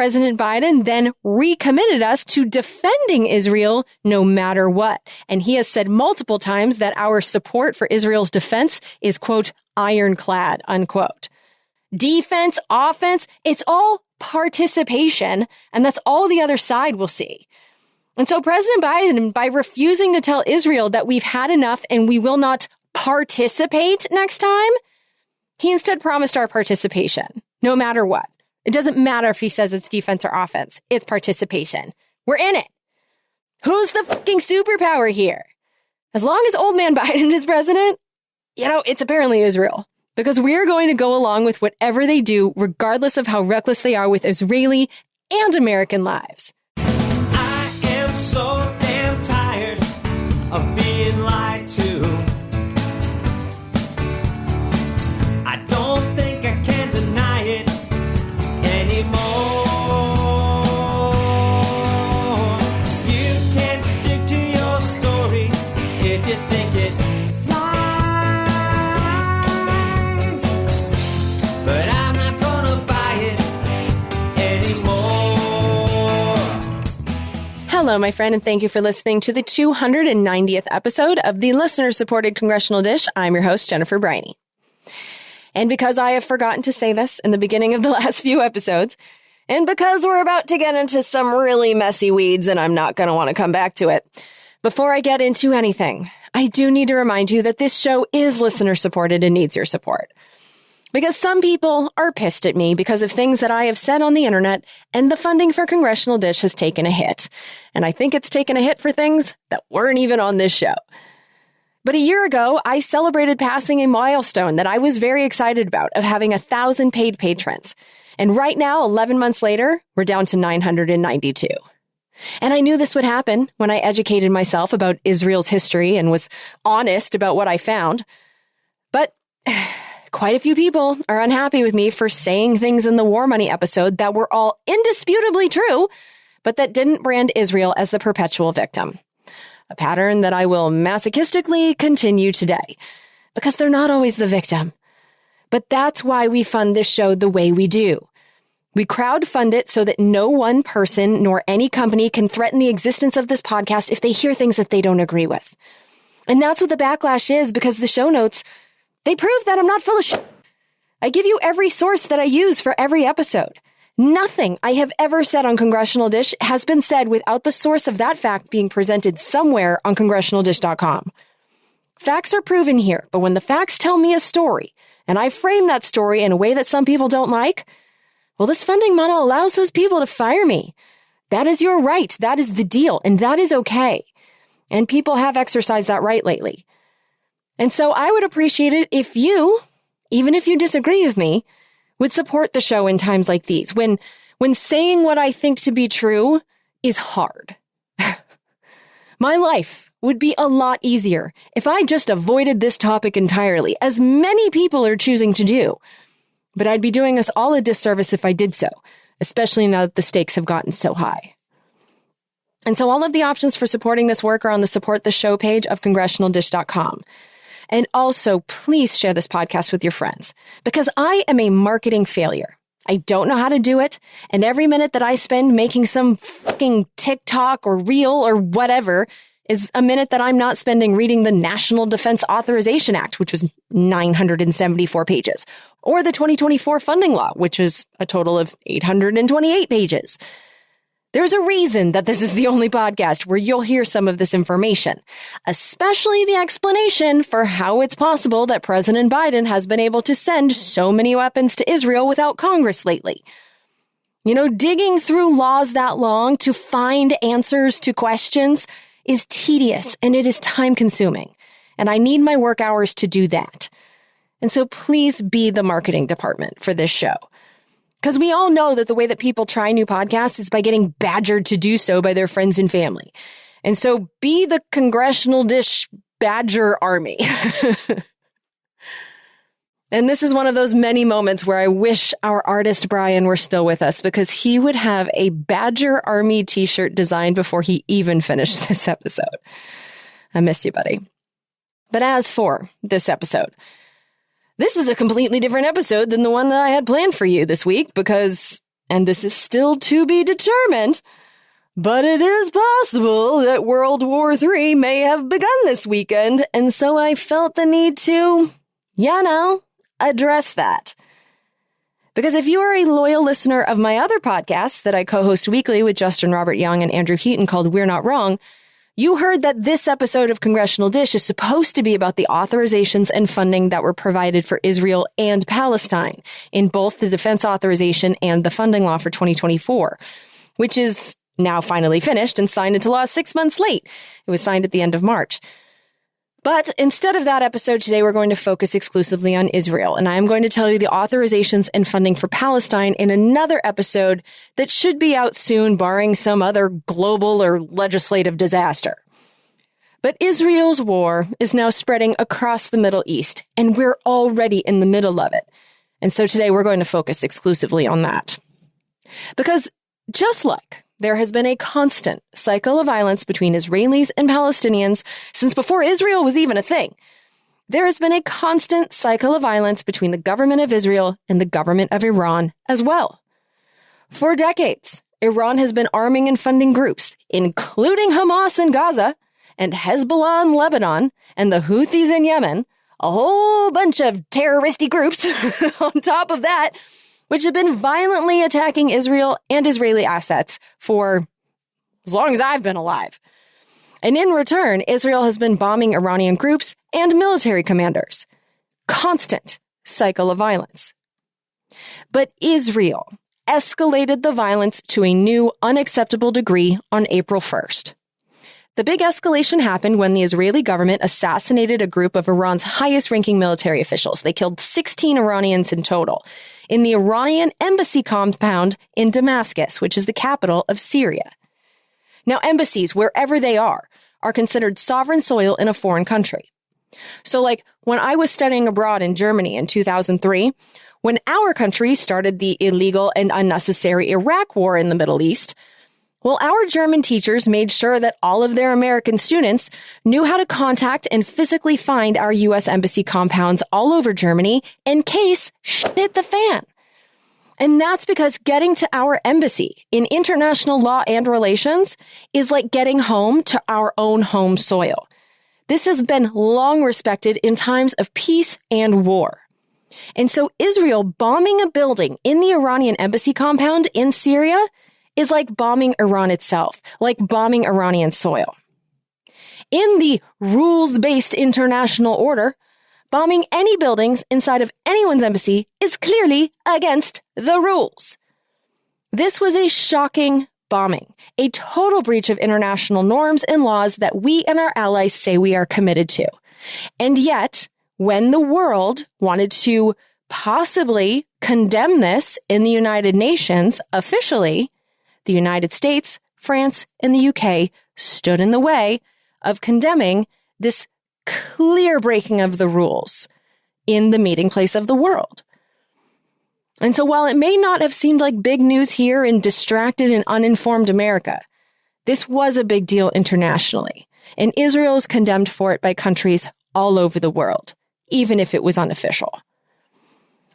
President Biden then recommitted us to defending Israel no matter what. And he has said multiple times that our support for Israel's defense is, quote, ironclad, unquote. Defense, offense, it's all participation, and that's all the other side will see. And so President Biden, by refusing to tell Israel that we've had enough and we will not participate next time, he instead promised our participation, no matter what. It doesn't matter if he says it's defense or offense. It's participation. We're in it. Who's the fucking superpower here? As long as old man Biden is president, it's apparently Israel. Because we're going to go along with whatever they do, regardless of how reckless they are with Israeli and American lives. I am so damn tired of being lied to. I don't think I can deny it anymore. You can stick to your story if you think it flies, but I'm not gonna buy it anymore. Hello, my friend, and thank you for listening to the 290th episode of the listener-supported Congressional Dish. I'm your host, Jennifer Briney. And because I have forgotten to say this in the beginning of the last few episodes, and because we're about to get into some really messy weeds and I'm not going to want to come back to it, before I get into anything, I do need to remind you that this show is listener-supported and needs your support. Because some people are pissed at me because of things that I have said on the internet, and the funding for Congressional Dish has taken a hit. And I think it's taken a hit for things that weren't even on this show. But a year ago, I celebrated passing a milestone that I was very excited about, of having 1,000 paid patrons. And right now, 11 months later, we're down to 992. And I knew this would happen when I educated myself about Israel's history and was honest about what I found. But quite a few people are unhappy with me for saying things in the War Money episode that were all indisputably true, but that didn't brand Israel as the perpetual victim. A pattern that I will masochistically continue today, because they're not always the victim. But that's why we fund this show the way we do. We crowdfund it so that no one person nor any company can threaten the existence of this podcast if they hear things that they don't agree with. And that's what the backlash is, because the show notes, they prove that I'm not full of shit. I give you every source that I use for every episode. Nothing I have ever said on Congressional Dish has been said without the source of that fact being presented somewhere on congressionaldish.com. Facts are proven here, but when the facts tell me a story, and I frame that story in a way that some people don't like, well, this funding model allows those people to fire me. That is your right. That is the deal, and that is okay. And people have exercised that right lately. And so I would appreciate it if you, even if you disagree with me, would support the show in times like these, when saying what I think to be true is hard. My life would be a lot easier if I just avoided this topic entirely, as many people are choosing to do. But I'd be doing us all a disservice if I did so, especially now that the stakes have gotten so high. And so all of the options for supporting this work are on the Support the Show page of congressionaldish.com. And also, please share this podcast with your friends, because I am a marketing failure. I don't know how to do it, and every minute that I spend making some fucking TikTok or reel or whatever is a minute that I'm not spending reading the National Defense Authorization Act, which was 974 pages, or the 2024 funding law, which is a total of 828 pages. There's a reason that this is the only podcast where you'll hear some of this information, especially the explanation for how it's possible that President Biden has been able to send so many weapons to Israel without Congress lately. Digging through laws that long to find answers to questions is tedious and it is time-consuming, and I need my work hours to do that. And so please be the marketing department for this show. Because we all know that the way that people try new podcasts is by getting badgered to do so by their friends and family. And so be the Congressional Dish badger army. And this is one of those many moments where I wish our artist Brian were still with us, because he would have a Badger Army t-shirt designed before he even finished this episode. I miss you, buddy. But as for this episode, this is a completely different episode than the one that I had planned for you this week, because and this is still to be determined, but it is possible that World War III may have begun this weekend, and so I felt the need to, address that. Because if you are a loyal listener of my other podcast that I co-host weekly with Justin Robert Young and Andrew Heaton called We're Not Wrong, you heard that this episode of Congressional Dish is supposed to be about the authorizations and funding that were provided for Israel and Palestine in both the defense authorization and the funding law for 2024, which is now finally finished and signed into law 6 months late. It was signed at the end of March. But instead of that episode today, we're going to focus exclusively on Israel, and I'm going to tell you the authorizations and funding for Palestine in another episode that should be out soon, barring some other global or legislative disaster. But Israel's war is now spreading across the Middle East, and we're already in the middle of it. And so today we're going to focus exclusively on that. Because just like there has been a constant cycle of violence between Israelis and Palestinians since before Israel was even a thing, there has been a constant cycle of violence between the government of Israel and the government of Iran as well. For decades, Iran has been arming and funding groups, including Hamas in Gaza and Hezbollah in Lebanon and the Houthis in Yemen, a whole bunch of terroristic groups on top of that, which have been violently attacking Israel and Israeli assets for as long as I've been alive. And in return, Israel has been bombing Iranian groups and military commanders. Constant cycle of violence. But Israel escalated the violence to a new unacceptable degree on April 1st. The big escalation happened when the Israeli government assassinated a group of Iran's highest-ranking military officials. They killed 16 Iranians in total in the Iranian embassy compound in Damascus, which is the capital of Syria. Now, embassies, wherever they are considered sovereign soil in a foreign country. So, like, when I was studying abroad in Germany in 2003, when our country started the illegal and unnecessary Iraq war in the Middle East, well, our German teachers made sure that all of their American students knew how to contact and physically find our U.S. embassy compounds all over Germany in case shit hit the fan. And that's because getting to our embassy in international law and relations is like getting home to our own home soil. This has been long respected in times of peace and war. And so Israel bombing a building in the Iranian embassy compound in Syria is like bombing Iran itself, like bombing Iranian soil. In the rules-based international order, bombing any buildings inside of anyone's embassy is clearly against the rules. This was a shocking bombing, a total breach of international norms and laws that we and our allies say we are committed to. And yet, when the world wanted to possibly condemn this in the United Nations officially, the United States, France, and the UK stood in the way of condemning this clear breaking of the rules in the meeting place of the world. And so while it may not have seemed like big news here in distracted and uninformed America, this was a big deal internationally, and Israel is condemned for it by countries all over the world, even if it was unofficial.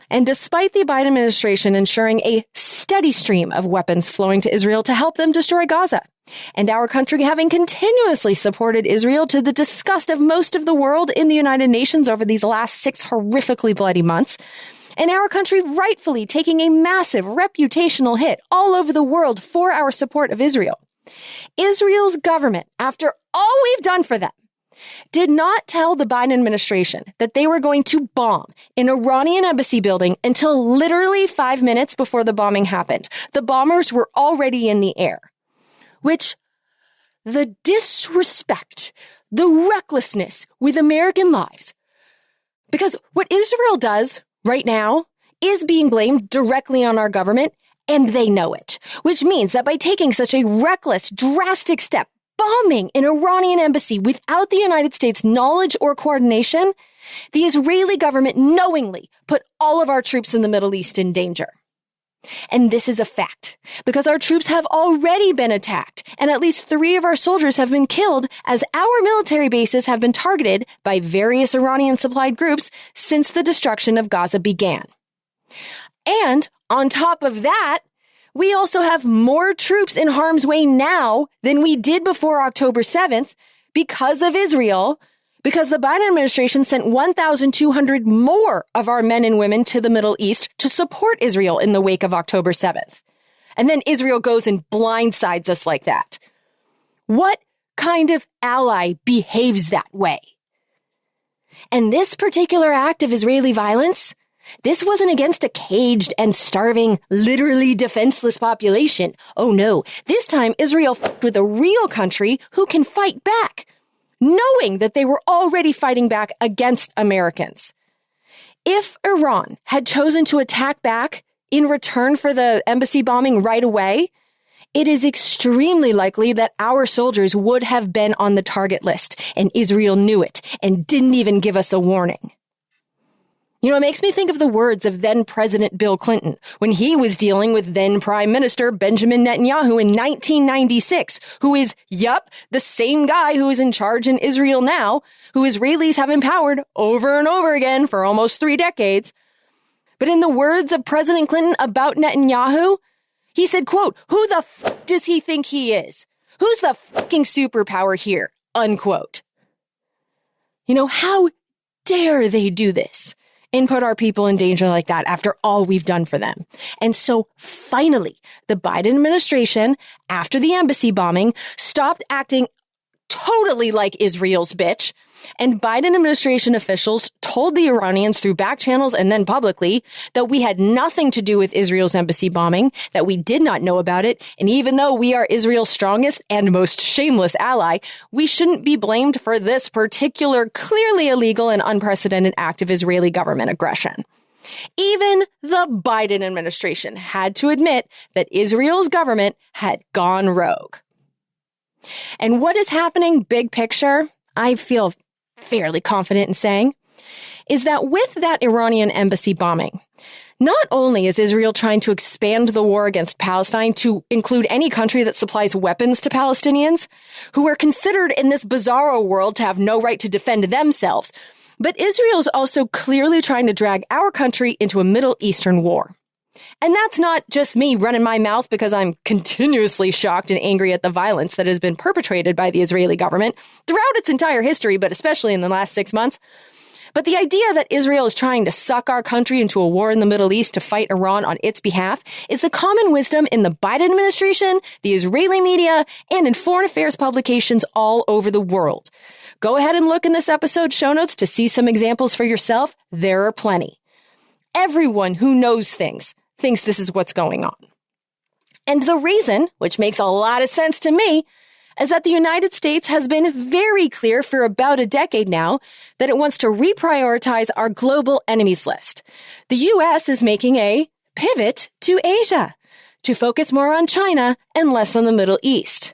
And despite the Biden administration ensuring a steady stream of weapons flowing to Israel to help them destroy Gaza, and our country having continuously supported Israel to the disgust of most of the world in the United Nations over these last 6 horrifically bloody months, and our country rightfully taking a massive reputational hit all over the world for our support of Israel, Israel's government, after all we've done for them, did not tell the Biden administration that they were going to bomb an Iranian embassy building until literally 5 minutes before the bombing happened. The bombers were already in the air. Which, the disrespect, the recklessness with American lives. Because what Israel does right now is being blamed directly on our government, and they know it. Which means that by taking such a reckless, drastic step, bombing an Iranian embassy without the United States' knowledge or coordination, the Israeli government knowingly put all of our troops in the Middle East in danger. And this is a fact, because our troops have already been attacked, and at least 3 of our soldiers have been killed as our military bases have been targeted by various Iranian-supplied groups since the destruction of Gaza began. And on top of that, we also have more troops in harm's way now than we did before October 7th because of Israel, because the Biden administration sent 1,200 more of our men and women to the Middle East to support Israel in the wake of October 7th. And then Israel goes and blindsides us like that. What kind of ally behaves that way? And this particular act of Israeli violence, this wasn't against a caged and starving, literally defenseless population. Oh no, this time Israel fought with a real country who can fight back, knowing that they were already fighting back against Americans. If Iran had chosen to attack back in return for the embassy bombing right away, it is extremely likely that our soldiers would have been on the target list, and Israel knew it and didn't even give us a warning. You know, it makes me think of the words of then President Bill Clinton when he was dealing with then Prime Minister Benjamin Netanyahu in 1996, who is, the same guy who is in charge in Israel now, who Israelis have empowered over and over again for almost 3 decades. But in the words of President Clinton about Netanyahu, he said, quote, "Who the f*** does he think he is? Who's the fucking superpower here?" Unquote. You know, how dare they do this and put our people in danger like that after all we've done for them? And so finally, the Biden administration, after the embassy bombing, stopped acting totally like Israel's bitch. And Biden administration officials told the Iranians through back channels and then publicly that we had nothing to do with Israel's embassy bombing, that we did not know about it. And even though we are Israel's strongest and most shameless ally, we shouldn't be blamed for this particular clearly illegal and unprecedented act of Israeli government aggression. Even the Biden administration had to admit that Israel's government had gone rogue. And what is happening big picture, I feel fairly confident in saying, is that with that Iranian embassy bombing, not only is Israel trying to expand the war against Palestine to include any country that supplies weapons to Palestinians, who are considered in this bizarro world to have no right to defend themselves, but Israel is also clearly trying to drag our country into a Middle Eastern war. And that's not just me running my mouth because I'm continuously shocked and angry at the violence that has been perpetrated by the Israeli government throughout its entire history, but especially in the last 6 months. But the idea that Israel is trying to suck our country into a war in the Middle East to fight Iran on its behalf is the common wisdom in the Biden administration, the Israeli media, and in foreign affairs publications all over the world. Go ahead and look in this episode's show notes to see some examples for yourself. There are plenty. Everyone who knows things thinks this is what's going on. And the reason, which makes a lot of sense to me, is that the United States has been very clear for about a decade now that it wants to reprioritize our global enemies list. The U.S. is making a pivot to Asia to focus more on China and less on the Middle East.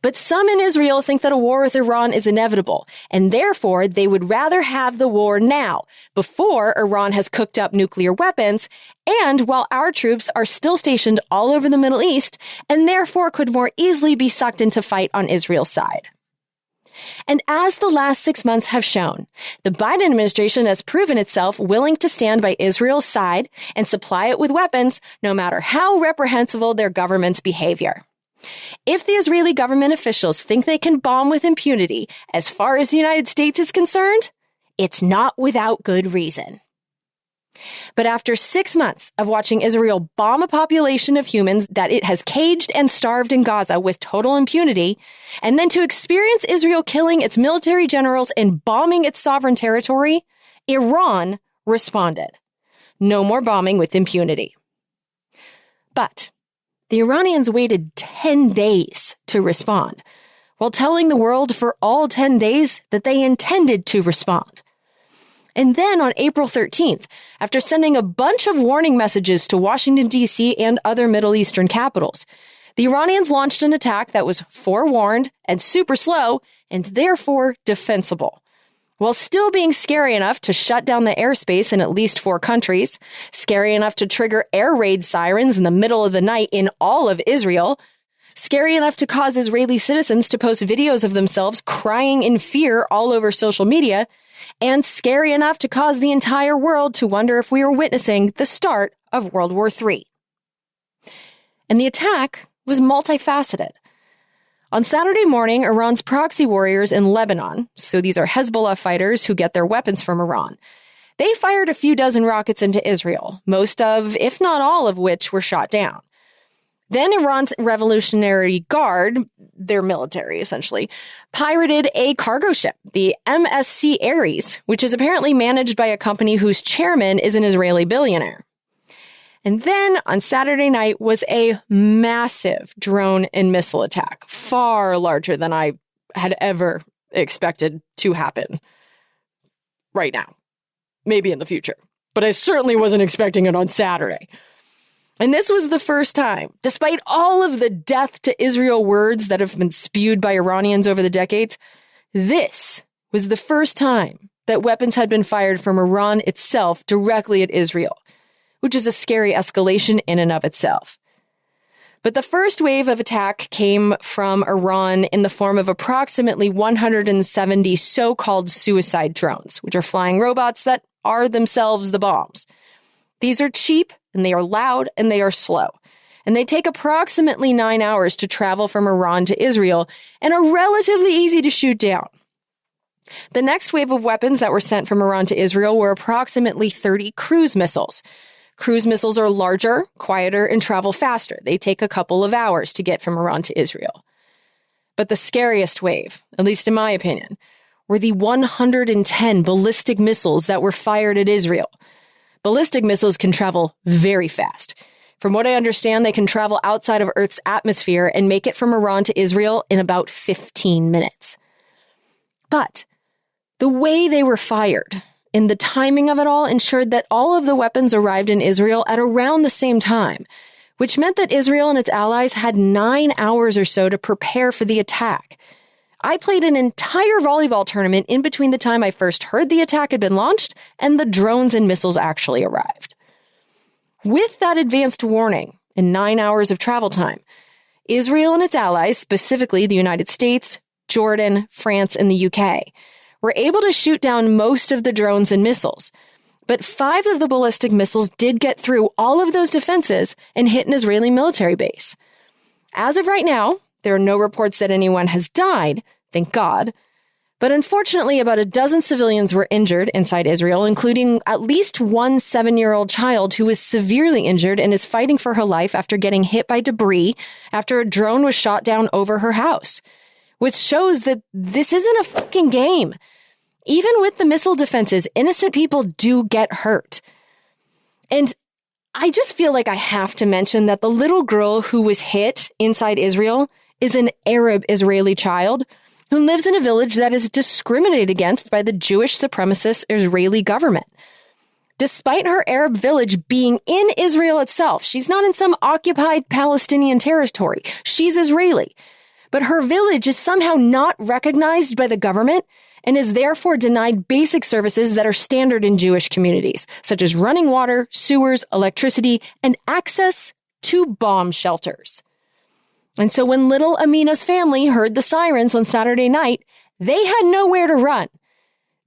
But some in Israel think that a war with Iran is inevitable, and therefore they would rather have the war now, before Iran has cooked up nuclear weapons, and while our troops are still stationed all over the Middle East, and therefore could more easily be sucked into fight on Israel's side. And as the last 6 months have shown, the Biden administration has proven itself willing to stand by Israel's side and supply it with weapons, no matter how reprehensible their government's behavior. If the Israeli government officials think they can bomb with impunity as far as the United States is concerned, it's not without good reason. But after 6 months of watching Israel bomb a population of humans that it has caged and starved in Gaza with total impunity, and then to experience Israel killing its military generals and bombing its sovereign territory, Iran responded. No more bombing with impunity. But the Iranians waited 10 days to respond, while telling the world for all 10 days that they intended to respond. And then on April 13th, after sending a bunch of warning messages to Washington, D.C. and other Middle Eastern capitals, the Iranians launched an attack that was forewarned and super slow and therefore defensible, while still being scary enough to shut down the airspace in at least 4 countries, scary enough to trigger air raid sirens in the middle of the night in all of Israel, scary enough to cause Israeli citizens to post videos of themselves crying in fear all over social media, and scary enough to cause the entire world to wonder if we were witnessing the start of World War III. And the attack was multifaceted. On Saturday morning, Iran's proxy warriors in Lebanon, so these are Hezbollah fighters who get their weapons from Iran, they fired a few dozen rockets into Israel, most of, if not all of which, were shot down. Then Iran's Revolutionary Guard, their military essentially, pirated a cargo ship, the MSC Ares, which is apparently managed by a company whose chairman is an Israeli billionaire. And then on Saturday night was a massive drone and missile attack, far larger than I had ever expected to happen right now. Maybe in the future. But I certainly wasn't expecting it on Saturday. And this was the first time, despite all of the death to Israel words that have been spewed by Iranians over the decades, this was the first time that weapons had been fired from Iran itself directly at Israel, which is a scary escalation in and of itself. But the first wave of attack came from Iran in the form of approximately 170 so-called suicide drones, which are flying robots that are themselves the bombs. These are cheap, and they are loud, and they are slow. And they take approximately 9 hours to travel from Iran to Israel and are relatively easy to shoot down. The next wave of weapons that were sent from Iran to Israel were approximately 30 cruise missiles. Cruise missiles are larger, quieter, and travel faster. They take a couple of hours to get from Iran to Israel. But the scariest wave, at least in my opinion, were the 110 ballistic missiles that were fired at Israel. Ballistic missiles can travel very fast. From what I understand, they can travel outside of Earth's atmosphere and make it from Iran to Israel in about 15 minutes. But the way they were fired and the timing of it all ensured that all of the weapons arrived in Israel at around the same time, which meant that Israel and its allies had 9 hours or so to prepare for the attack. I played an entire volleyball tournament in between the time I first heard the attack had been launched and the drones and missiles actually arrived. With that advanced warning and 9 hours of travel time, Israel and its allies, specifically the United States, Jordan, France, and the UK, were able to shoot down most of the drones and missiles. But 5 of the ballistic missiles did get through all of those defenses and hit an Israeli military base. As of right now, there are no reports that anyone has died, thank God. But unfortunately, about a dozen civilians were injured inside Israel, including at least one 7-year-old child who was severely injured and is fighting for her life after getting hit by debris after a drone was shot down over her house, which shows that this isn't a fucking game. Even with the missile defenses, innocent people do get hurt. And I just feel like I have to mention that the little girl who was hit inside Israel is an Arab Israeli child who lives in a village that is discriminated against by the Jewish supremacist Israeli government. Despite her Arab village being in Israel itself, she's not in some occupied Palestinian territory. She's Israeli. But her village is somehow not recognized by the government and is therefore denied basic services that are standard in Jewish communities, such as running water, sewers, electricity, and access to bomb shelters. And so when little Amina's family heard the sirens on Saturday night, they had nowhere to run.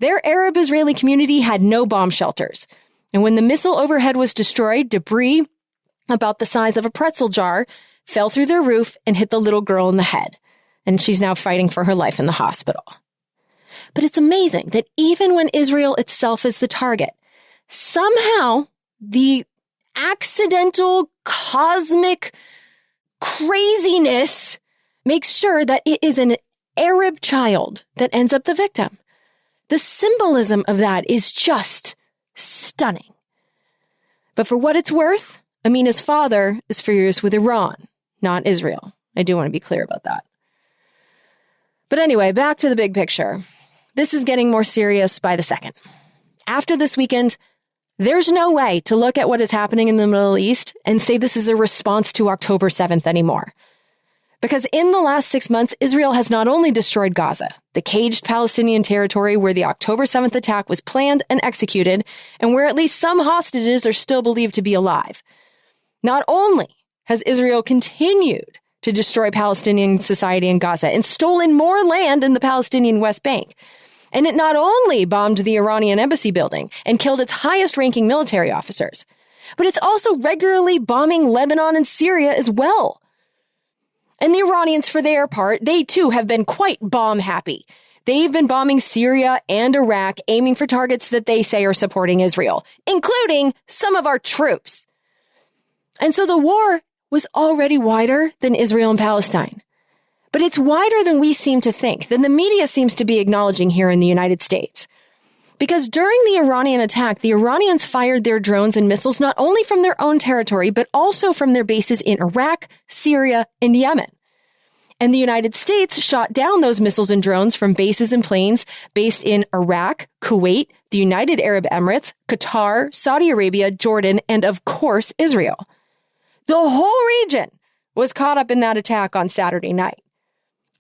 Their Arab Israeli community had no bomb shelters. And when the missile overhead was destroyed, debris about the size of a pretzel jar fell through their roof and hit the little girl in the head. And she's now fighting for her life in the hospital. But it's amazing that even when Israel itself is the target, somehow the accidental cosmic craziness makes sure that it is an Arab child that ends up the victim. The symbolism of that is just stunning. But for what it's worth, Amina's father is furious with Iran, not Israel. I do want to be clear about that. But anyway, back to the big picture. This is getting more serious by the second. After this weekend, there's no way to look at what is happening in the Middle East and say this is a response to October 7th anymore. Because in the last 6 months, Israel has not only destroyed Gaza, the caged Palestinian territory where the October 7th attack was planned and executed, and where at least some hostages are still believed to be alive. Not only has Israel continued to destroy Palestinian society in Gaza and stolen more land in the Palestinian West Bank, and it not only bombed the Iranian embassy building and killed its highest-ranking military officers, But it's also regularly bombing Lebanon and Syria as well. And the Iranians, for their part, they too have been quite bomb happy. They've been bombing Syria and Iraq, aiming for targets that they say are supporting Israel, including some of our troops. And so the war was already wider than Israel and Palestine. But it's wider than we seem to think, than the media seems to be acknowledging here in the United States. Because during the Iranian attack, the Iranians fired their drones and missiles not only from their own territory, but also from their bases in Iraq, Syria, and Yemen. And the United States shot down those missiles and drones from bases and planes based in Iraq, Kuwait, the United Arab Emirates, Qatar, Saudi Arabia, Jordan, and of course, Israel. The whole region was caught up in that attack on Saturday night.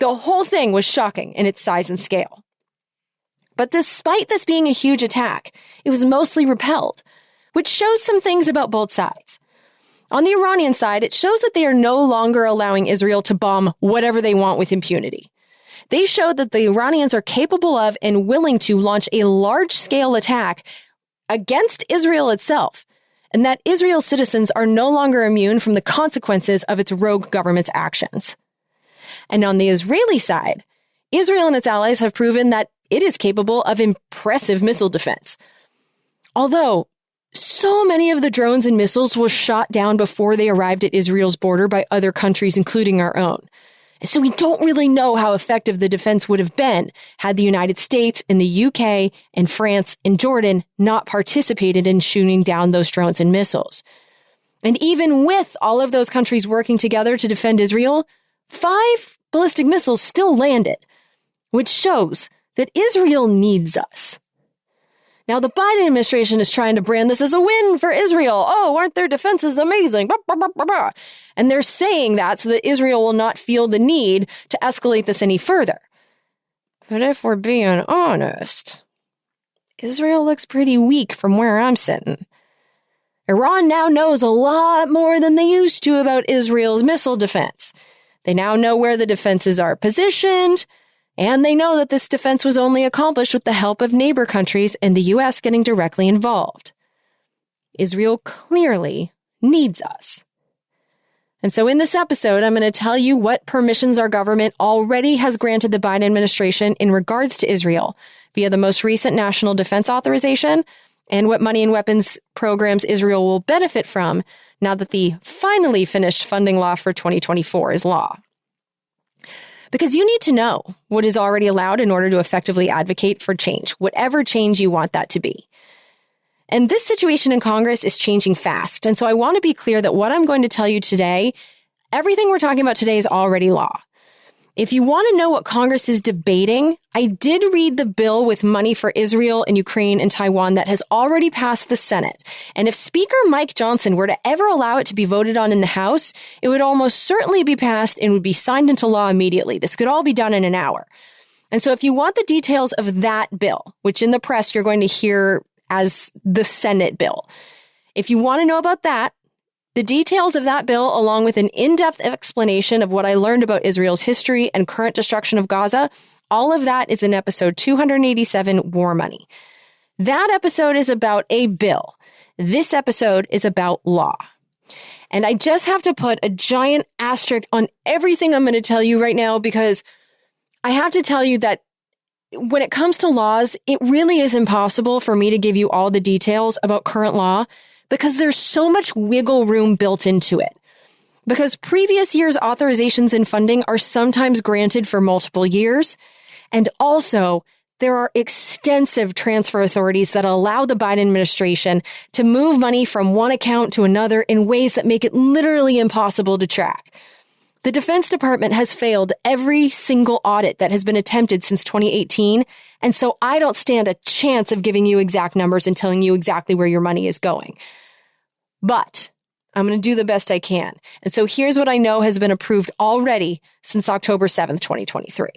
The whole thing was shocking in its size and scale. But despite this being a huge attack, it was mostly repelled, which shows some things about both sides. On the Iranian side, it shows that they are no longer allowing Israel to bomb whatever they want with impunity. They showed that the Iranians are capable of and willing to launch a large-scale attack against Israel itself, and that Israel's citizens are no longer immune from the consequences of its rogue government's actions. And on the Israeli side, Israel and its allies have proven that it is capable of impressive missile defense. Although, so many of the drones and missiles were shot down before they arrived at Israel's border by other countries, including our own. And so we don't really know how effective the defense would have been had the United States and the UK and France and Jordan not participated in shooting down those drones and missiles. And even with all of those countries working together to defend Israel, 5 ballistic missiles still landed, which shows that Israel needs us. Now, the Biden administration is trying to brand this as a win for Israel. Oh, aren't their defenses amazing? Bah, bah, bah, bah, bah. And they're saying that so that Israel will not feel the need to escalate this any further. But if we're being honest, Israel looks pretty weak from where I'm sitting. Iran now knows a lot more than they used to about Israel's missile defense. They now know where the defenses are positioned, and they know that this defense was only accomplished with the help of neighbor countries and the U.S. getting directly involved. Israel clearly needs us. And so in this episode, I'm going to tell you what permissions our government already has granted the Biden administration in regards to Israel via the most recent National Defense Authorization, and what money and weapons programs Israel will benefit from now that the finally finished funding law for 2024 is law. Because you need to know what is already allowed in order to effectively advocate for change, whatever change you want that to be. And this situation in Congress is changing fast. And so I want to be clear that what I'm going to tell you today, everything we're talking about today is already law. If you want to know what Congress is debating, I did read the bill with money for Israel and Ukraine and Taiwan that has already passed the Senate. And if Speaker Mike Johnson were to ever allow it to be voted on in the House, it would almost certainly be passed and would be signed into law immediately. This could all be done in an hour. And so if you want the details of that bill, which in the press you're going to hear as the Senate bill, if you want to know about that, the details of that bill, along with an in-depth explanation of what I learned about Israel's history and current destruction of Gaza, all of that is in episode 287, War Money. That episode is about a bill. This episode is about law. And I just have to put a giant asterisk on everything I'm going to tell you right now, because I have to tell you that when it comes to laws, it really is impossible for me to give you all the details about current law, because there's so much wiggle room built into it. Because previous years' authorizations and funding are sometimes granted for multiple years. And also, there are extensive transfer authorities that allow the Biden administration to move money from one account to another in ways that make it literally impossible to track. The Defense Department has failed every single audit that has been attempted since 2018, and so I don't stand a chance of giving you exact numbers and telling you exactly where your money is going. But I'm going to do the best I can. And so here's what I know has been approved already since October 7th, 2023.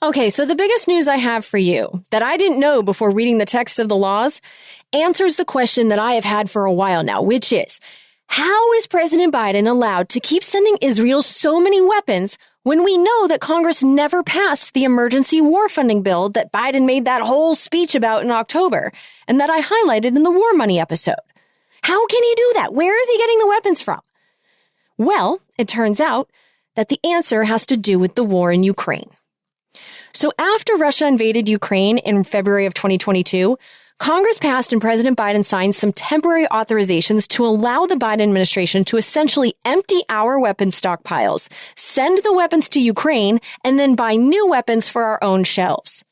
Okay, so the biggest news I have for you that I didn't know before reading the text of the laws answers the question that I have had for a while now, which is, how is President Biden allowed to keep sending Israel so many weapons when we know that Congress never passed the emergency war funding bill that Biden made that whole speech about in October and that I highlighted in the War Money episode? How can he do that? Where is he getting the weapons from? Well, it turns out that the answer has to do with the war in Ukraine. So after Russia invaded Ukraine in February of 2022, Congress passed and President Biden signed some temporary authorizations to allow the Biden administration to essentially empty our weapons stockpiles, send the weapons to Ukraine, and then buy new weapons for our own shelves.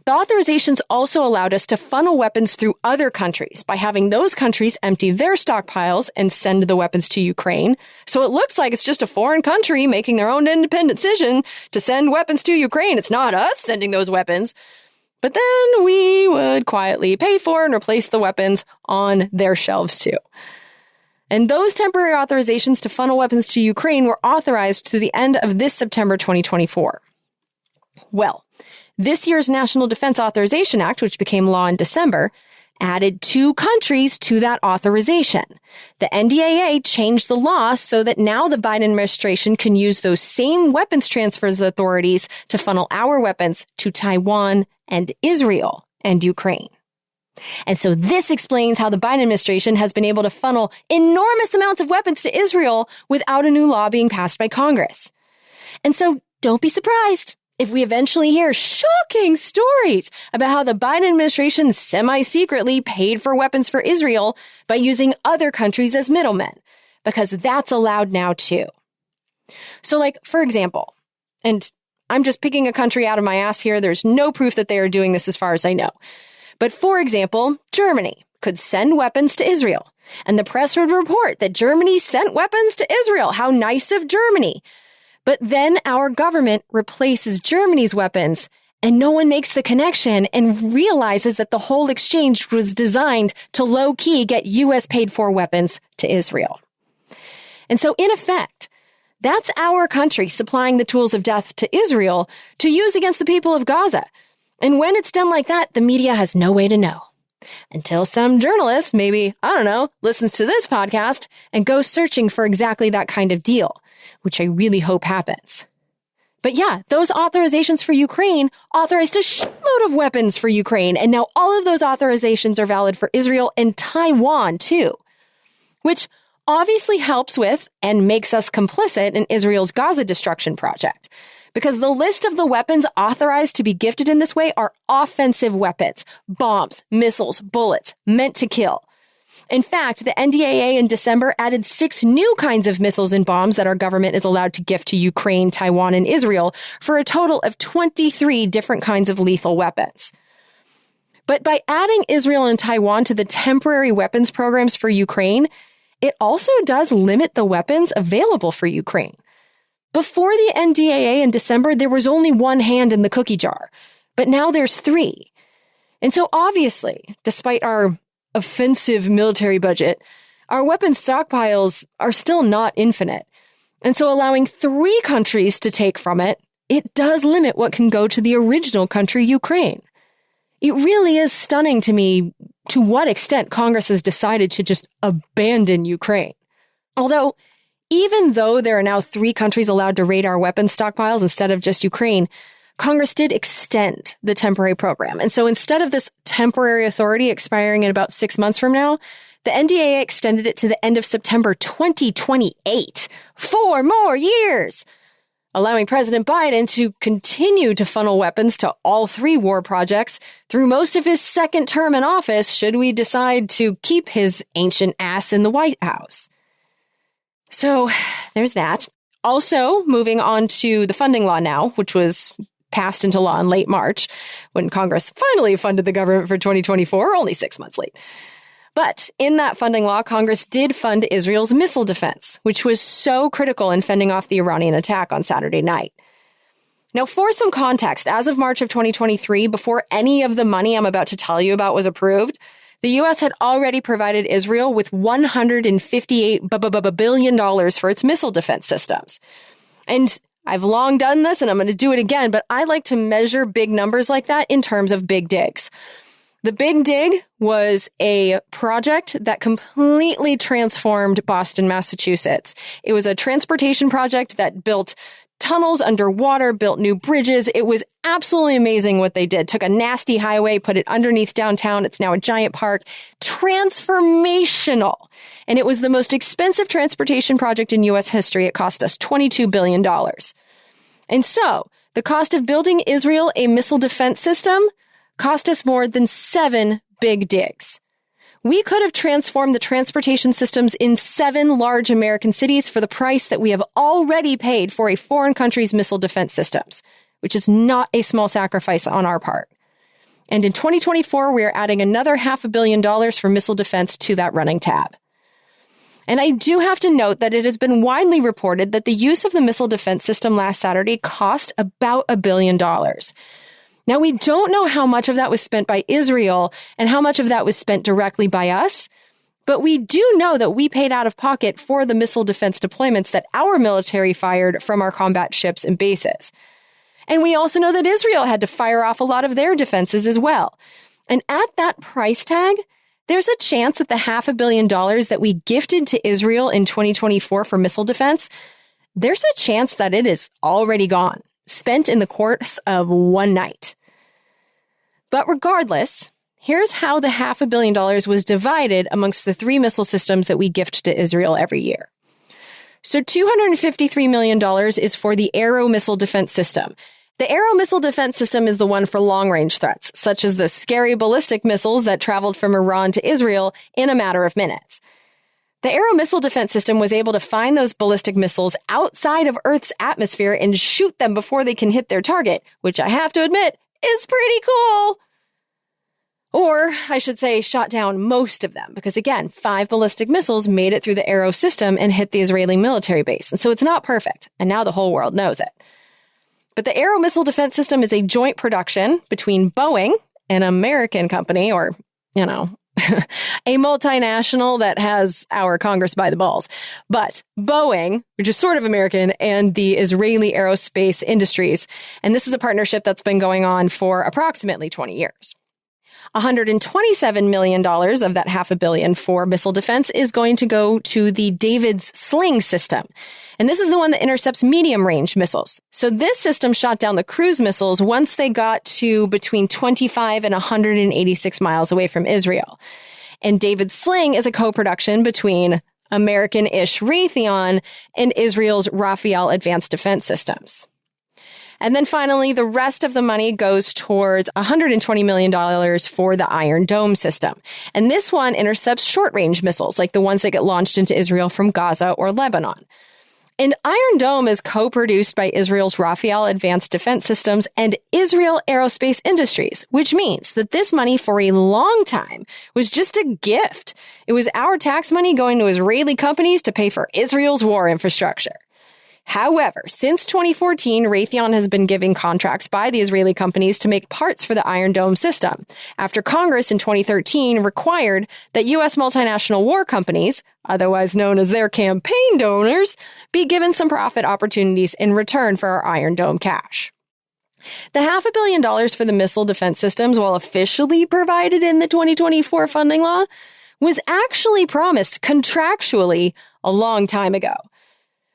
The authorizations also allowed us to funnel weapons through other countries by having those countries empty their stockpiles and send the weapons to Ukraine. So it looks like it's just a foreign country making their own independent decision to send weapons to Ukraine. It's not us sending those weapons. But then we would quietly pay for and replace the weapons on their shelves too. And those temporary authorizations to funnel weapons to Ukraine were authorized through the end of this September 2024. Well, this year's National Defense Authorization Act, which became law in December, added 2 countries to that authorization. The NDAA changed the law so that now the Biden administration can use those same weapons transfers authorities to funnel our weapons to Taiwan and Israel and Ukraine. And so this explains how the Biden administration has been able to funnel enormous amounts of weapons to Israel without a new law being passed by Congress. And so don't be surprised if we eventually hear shocking stories about how the Biden administration semi-secretly paid for weapons for Israel by using other countries as middlemen, because that's allowed now too. So for example, and I'm just picking a country out of my ass here. There's no proof that they are doing this as far as I know. But for example, Germany could send weapons to Israel, and the press would report that Germany sent weapons to Israel. How nice of Germany. But then our government replaces Germany's weapons, and no one makes the connection and realizes that the whole exchange was designed to low-key get U.S. paid-for weapons to Israel. And so, in effect, that's our country supplying the tools of death to Israel to use against the people of Gaza. And when it's done like that, the media has no way to know. Until some journalist, maybe, listens to this podcast and goes searching for exactly that kind of deal, which I really hope happens. But yeah, those authorizations for Ukraine authorized a shitload of weapons for Ukraine, and now all of those authorizations are valid for Israel and Taiwan too, which obviously helps with and makes us complicit in Israel's Gaza destruction project, because the list of the weapons authorized to be gifted in this way are offensive weapons, bombs, missiles, bullets, meant to kill. In fact, the NDAA in December added 6 new kinds of missiles and bombs that our government is allowed to gift to Ukraine, Taiwan, and Israel for a total of 23 different kinds of lethal weapons. But by adding Israel and Taiwan to the temporary weapons programs for Ukraine, it also does limit the weapons available for Ukraine. Before the NDAA in December, there was only 1 hand in the cookie jar, but now there's 3. And so obviously, despite our offensive military budget, our weapons stockpiles are still not infinite. And so allowing 3 countries to take from it, it does limit what can go to the original country, Ukraine. It really is stunning to me to what extent Congress has decided to just abandon Ukraine. Although, even though there are now 3 countries allowed to raid our weapons stockpiles instead of just Ukraine, Congress did extend the temporary program. And so instead of this temporary authority expiring in about 6 months from now, the NDAA extended it to the end of September 2028. 4 more years! Allowing President Biden to continue to funnel weapons to all 3 war projects through most of his second term in office should we decide to keep his ancient ass in the White House. So there's that. Also, moving on to the funding law now, which was passed into law in late March, when Congress finally funded the government for 2024, only 6 months late. But in that funding law, Congress did fund Israel's missile defense, which was so critical in fending off the Iranian attack on Saturday night. Now, for some context, as of March of 2023, before any of the money I'm about to tell you about was approved, the U.S. had already provided Israel with $158 billion for its missile defense systems. And I've long done this, and I'm going to do it again, but I like to measure big numbers like that in terms of big digs. The Big Dig was a project that completely transformed Boston, Massachusetts. It was a transportation project that built tunnels underwater, built new bridges. It was absolutely amazing what they did. Took a nasty highway, put it underneath downtown. It's now a giant park. Transformational. And it was the most expensive transportation project in U.S. history. It cost us $22 billion. And so, the cost of building Israel a missile defense system cost us more than 7 big digs. We could have transformed the transportation systems in 7 large American cities for the price that we have already paid for a foreign country's missile defense systems, which is not a small sacrifice on our part. And in 2024, we are adding another $500 million for missile defense to that running tab. And I do have to note that it has been widely reported that the use of the missile defense system last Saturday cost about $1 billion. Now, we don't know how much of that was spent by Israel and how much of that was spent directly by us, but we do know that we paid out of pocket for the missile defense deployments that our military fired from our combat ships and bases. And we also know that Israel had to fire off a lot of their defenses as well. And at that price tag, there's a chance that the $500 million that we gifted to Israel in 2024 for missile defense, there's a chance that it is already gone, spent in the course of one night. But regardless, here's how the $500 million was divided amongst the 3 missile systems that we gift to Israel every year. So $253 million is for the Arrow missile defense system. The Arrow missile defense system is the one for long-range threats, such as the scary ballistic missiles that traveled from Iran to Israel in a matter of minutes. The Arrow missile defense system was able to find those ballistic missiles outside of Earth's atmosphere and shoot them before they can hit their target, which I have to admit is pretty cool. Or, I should say, shot down most of them, because again, 5 ballistic missiles made it through the Arrow system and hit the Israeli military base. And so it's not perfect, and now the whole world knows it. But the Arrow missile defense system is a joint production between Boeing, an American company, or, a multinational that has our Congress by the balls. But Boeing, which is sort of American, and the Israeli aerospace industries. And this is a partnership that's been going on for approximately 20 years. $127 million of that $500 million for missile defense is going to go to the David's Sling system. And this is the one that intercepts medium-range missiles. So this system shot down the cruise missiles once they got to between 25 and 186 miles away from Israel. And David's Sling is a co-production between American-ish Raytheon and Israel's Rafael Advanced Defense Systems. And then finally, the rest of the money goes towards $120 million for the Iron Dome system. And this one intercepts short-range missiles, like the ones that get launched into Israel from Gaza or Lebanon. And Iron Dome is co-produced by Israel's Rafael Advanced Defense Systems and Israel Aerospace Industries, which means that this money for a long time was just a gift. It was our tax money going to Israeli companies to pay for Israel's war infrastructure. However, since 2014, Raytheon has been giving contracts by the Israeli companies to make parts for the Iron Dome system, after Congress in 2013 required that U.S. multinational war companies, otherwise known as their campaign donors, be given some profit opportunities in return for our Iron Dome cash. The $500 million for the missile defense systems, while officially provided in the 2024 funding law, was actually promised contractually a long time ago.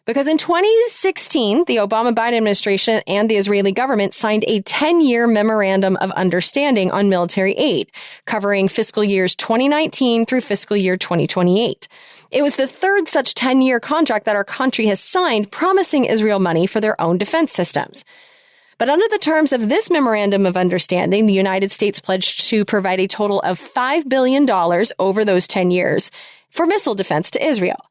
Because in 2016, the Obama-Biden administration and the Israeli government signed a 10-year memorandum of understanding on military aid, covering fiscal years 2019 through fiscal year 2028. It was the third such 10-year contract that our country has signed, promising Israel money for their own defense systems. But under the terms of this memorandum of understanding, the United States pledged to provide a total of $5 billion over those 10 years for missile defense to Israel.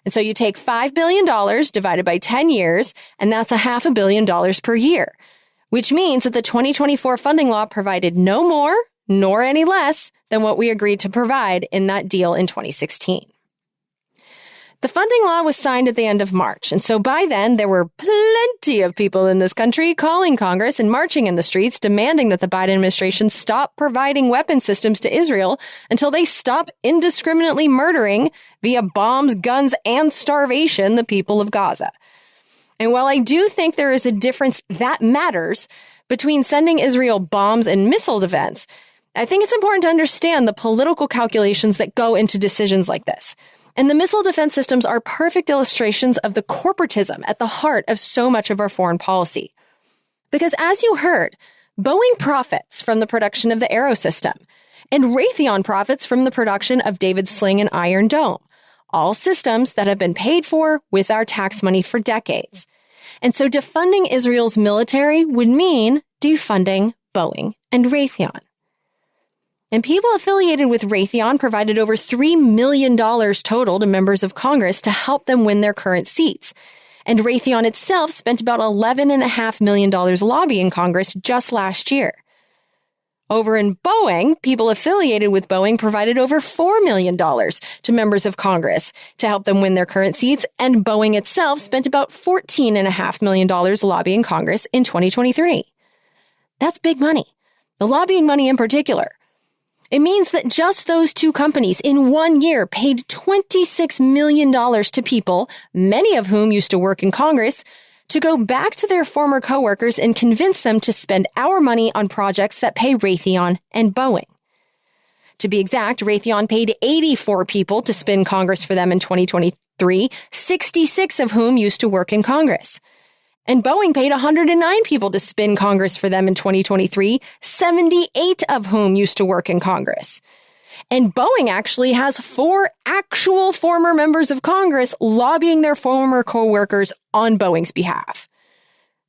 And so you take $5 billion divided by 10 years, and that's $500 million per year, which means that the 2024 funding law provided no more nor any less than what we agreed to provide in that deal in 2016. The funding law was signed at the end of March, and so by then there were plenty of people in this country calling Congress and marching in the streets demanding that the Biden administration stop providing weapon systems to Israel until they stop indiscriminately murdering, via bombs, guns, and starvation, the people of Gaza. And while I do think there is a difference that matters between sending Israel bombs and missile defense, I think it's important to understand the political calculations that go into decisions like this. And the missile defense systems are perfect illustrations of the corporatism at the heart of so much of our foreign policy. Because as you heard, Boeing profits from the production of the Arrow system, and Raytheon profits from the production of David's Sling and Iron Dome, all systems that have been paid for with our tax money for decades. And so defunding Israel's military would mean defunding Boeing and Raytheon. And people affiliated with Raytheon provided over $3 million total to members of Congress to help them win their current seats. And Raytheon itself spent about $11.5 million lobbying Congress just last year. Over in Boeing, people affiliated with Boeing provided over $4 million to members of Congress to help them win their current seats, and Boeing itself spent about $14.5 million lobbying Congress in 2023. That's big money. The lobbying money in particular. It means that just those two companies in 1 year paid $26 million to people, many of whom used to work in Congress, to go back to their former coworkers and convince them to spend our money on projects that pay Raytheon and Boeing. To be exact, Raytheon paid 84 people to spin Congress for them in 2023, 66 of whom used to work in Congress. And Boeing paid 109 people to spin Congress for them in 2023, 78 of whom used to work in Congress. And Boeing actually has 4 actual former members of Congress lobbying their former co-workers on Boeing's behalf.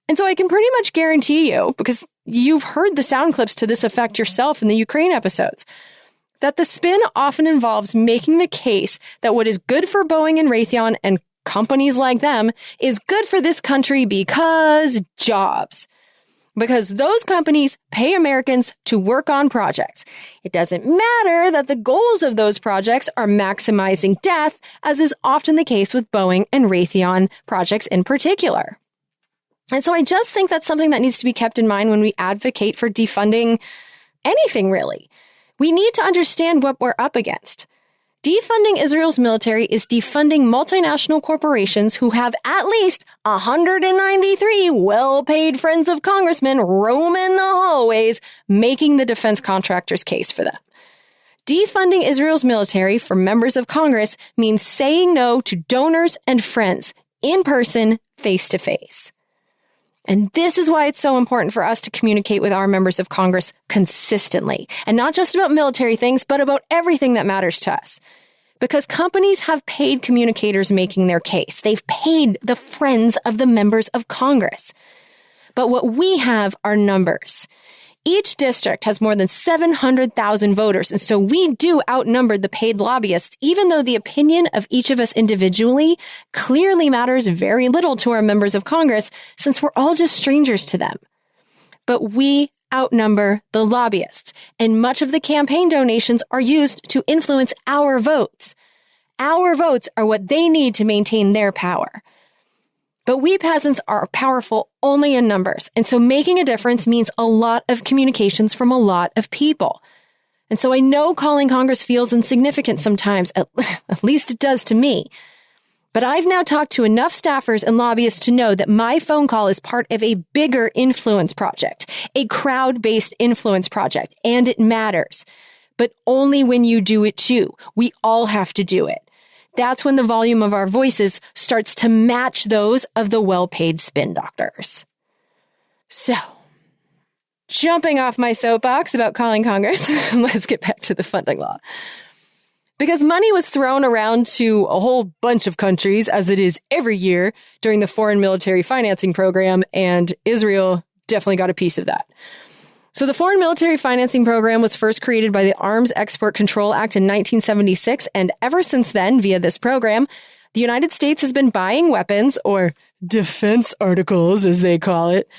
And so I can pretty much guarantee you, because you've heard the sound clips to this effect yourself in the Ukraine episodes, that the spin often involves making the case that what is good for Boeing and Raytheon and companies like them is good for this country because jobs. Because those companies pay Americans to work on projects. It doesn't matter that the goals of those projects are maximizing death, as is often the case with Boeing and Raytheon projects in particular. And so I just think that's something that needs to be kept in mind when we advocate for defunding anything, really. We need to understand what we're up against. Defunding Israel's military is defunding multinational corporations who have at least 193 well-paid friends of congressmen roaming the hallways, making the defense contractors' case for them. Defunding Israel's military for members of Congress means saying no to donors and friends, in person, face-to-face. And this is why it's so important for us to communicate with our members of Congress consistently, and not just about military things, but about everything that matters to us. Because companies have paid communicators making their case. They've paid the friends of the members of Congress. But what we have are numbers. Each district has more than 700,000 voters, and so we do outnumber the paid lobbyists, even though the opinion of each of us individually clearly matters very little to our members of Congress, since we're all just strangers to them. But we outnumber the lobbyists, and much of the campaign donations are used to influence our votes. Our votes are what they need to maintain their power. But we peasants are powerful only in numbers, and so making a difference means a lot of communications from a lot of people. And so I know calling Congress feels insignificant sometimes, at least it does to me. But I've now talked to enough staffers and lobbyists to know that my phone call is part of a bigger influence project, a crowd-based influence project, and it matters. But only when you do it too. We all have to do it. That's when the volume of our voices starts to match those of the well-paid spin doctors. So, jumping off my soapbox about calling Congress, let's get back to the funding law. Because money was thrown around to a whole bunch of countries, as it is every year during the Foreign Military Financing Program, and Israel definitely got a piece of that. So the Foreign Military Financing Program was first created by the Arms Export Control Act in 1976, and ever since then, via this program, the United States has been buying weapons, or defense articles as they call it,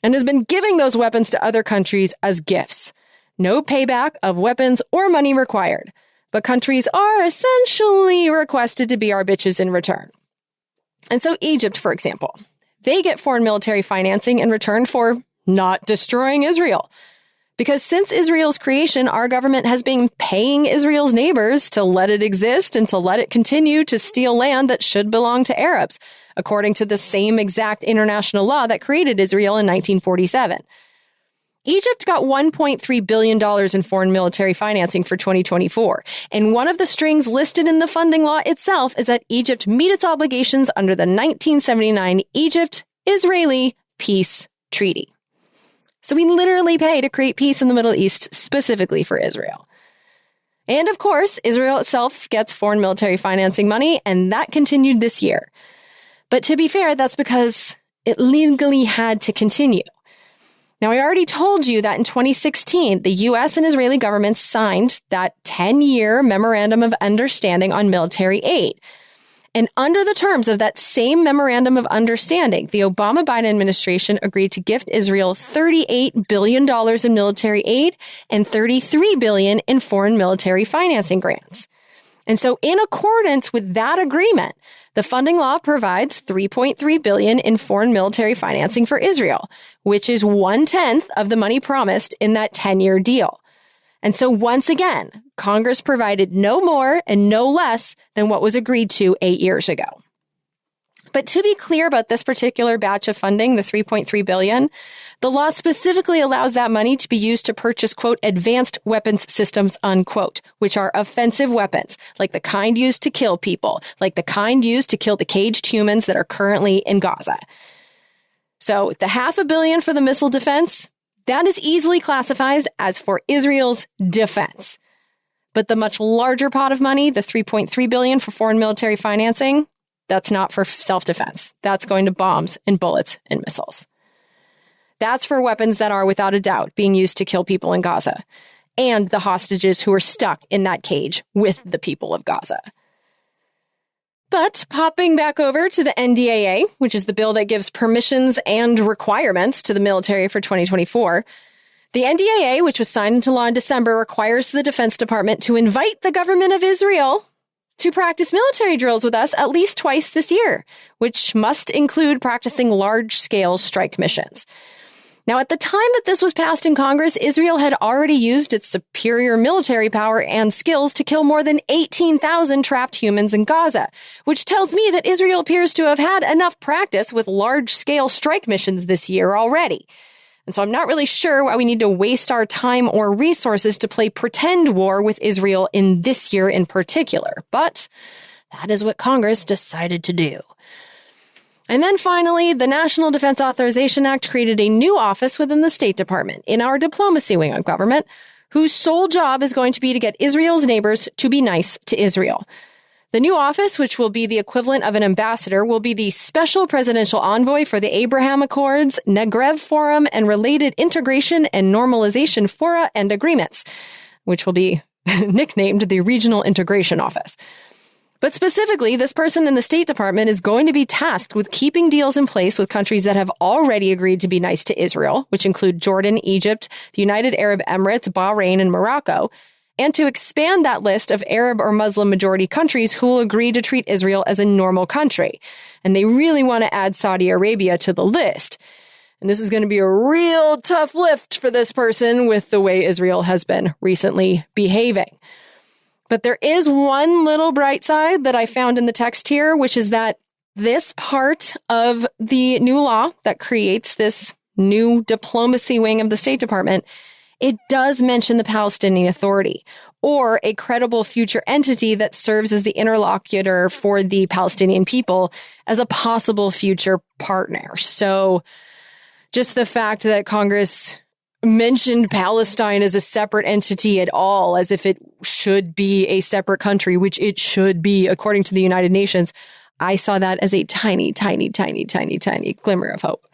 and has been giving those weapons to other countries as gifts. No payback of weapons or money required, but countries are essentially requested to be our bitches in return. And so Egypt, for example, they get foreign military financing in return for not destroying Israel. Because since Israel's creation, our government has been paying Israel's neighbors to let it exist and to let it continue to steal land that should belong to Arabs, according to the same exact international law that created Israel in 1947. Egypt got $1.3 billion in foreign military financing for 2024, and one of the strings listed in the funding law itself is that Egypt meet its obligations under the 1979 Egypt-Israeli Peace Treaty. So we literally pay to create peace in the Middle East specifically for Israel. And of course, Israel itself gets foreign military financing money, and that continued this year. But to be fair, that's because it legally had to continue. Now, I already told you that in 2016, the U.S. and Israeli governments signed that 10-year Memorandum of Understanding on military aid. And under the terms of that same Memorandum of Understanding, the Obama-Biden administration agreed to gift Israel $38 billion in military aid and $33 billion in foreign military financing grants. And so in accordance with that agreement, the funding law provides $3.3 billion in foreign military financing for Israel, which is 1/10 of the money promised in that 10-year deal. And so once again, Congress provided no more and no less than what was agreed to 8 years ago. But to be clear about this particular batch of funding, the $3.3 billion, the law specifically allows that money to be used to purchase, quote, advanced weapons systems, unquote, which are offensive weapons, like the kind used to kill people, like the kind used to kill the caged humans that are currently in Gaza. So the $500 million for the missile defense, that is easily classified as for Israel's defense. But the much larger pot of money, the $3.3 billion for foreign military financing, that's not for self-defense. That's going to bombs and bullets and missiles. That's for weapons that are, without a doubt, being used to kill people in Gaza and the hostages who are stuck in that cage with the people of Gaza. But popping back over to the NDAA, which is the bill that gives permissions and requirements to the military for 2024, the NDAA, which was signed into law in December, requires the Defense Department to invite the government of Israel to practice military drills with us at least twice this year, which must include practicing large-scale strike missions. Now, at the time that this was passed in Congress, Israel had already used its superior military power and skills to kill more than 18,000 trapped humans in Gaza, which tells me that Israel appears to have had enough practice with large-scale strike missions this year already. And so I'm not really sure why we need to waste our time or resources to play pretend war with Israel in this year in particular. But that is what Congress decided to do. And then finally, the National Defense Authorization Act created a new office within the State Department in our diplomacy wing of government, whose sole job is going to be to get Israel's neighbors to be nice to Israel. The new office, which will be the equivalent of an ambassador, will be the special presidential envoy for the Abraham Accords, Negev Forum, and related integration and normalization fora and agreements, which will be nicknamed the Regional Integration Office. But specifically, this person in the State Department is going to be tasked with keeping deals in place with countries that have already agreed to be nice to Israel, which include Jordan, Egypt, the United Arab Emirates, Bahrain, and Morocco, and to expand that list of Arab or Muslim majority countries who will agree to treat Israel as a normal country. And they really want to add Saudi Arabia to the list. And this is going to be a real tough lift for this person with the way Israel has been recently behaving. But there is one little bright side that I found in the text here, which is that this part of the new law that creates this new diplomacy wing of the State Department, it does mention the Palestinian Authority, or a credible future entity that serves as the interlocutor for the Palestinian people as a possible future partner. So just the fact that Congress mentioned Palestine as a separate entity at all, as if it should be a separate country, which it should be according to the United Nations, I saw that as a tiny, tiny, tiny, tiny, tiny glimmer of hope.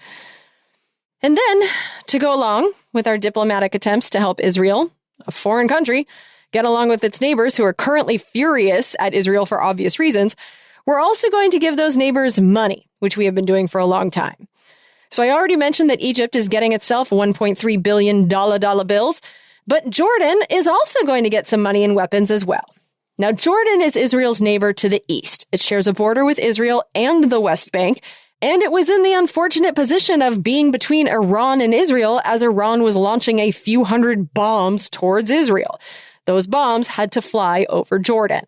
And then, to go along with our diplomatic attempts to help Israel, a foreign country, get along with its neighbors who are currently furious at Israel for obvious reasons, we're also going to give those neighbors money, which we have been doing for a long time. So I already mentioned that Egypt is getting itself $1.3 billion dollar bills, but Jordan is also going to get some money and weapons as well. Now, Jordan is Israel's neighbor to the east. It shares a border with Israel and the West Bank, and it was in the unfortunate position of being between Iran and Israel as Iran was launching a few hundred bombs towards Israel. Those bombs had to fly over Jordan.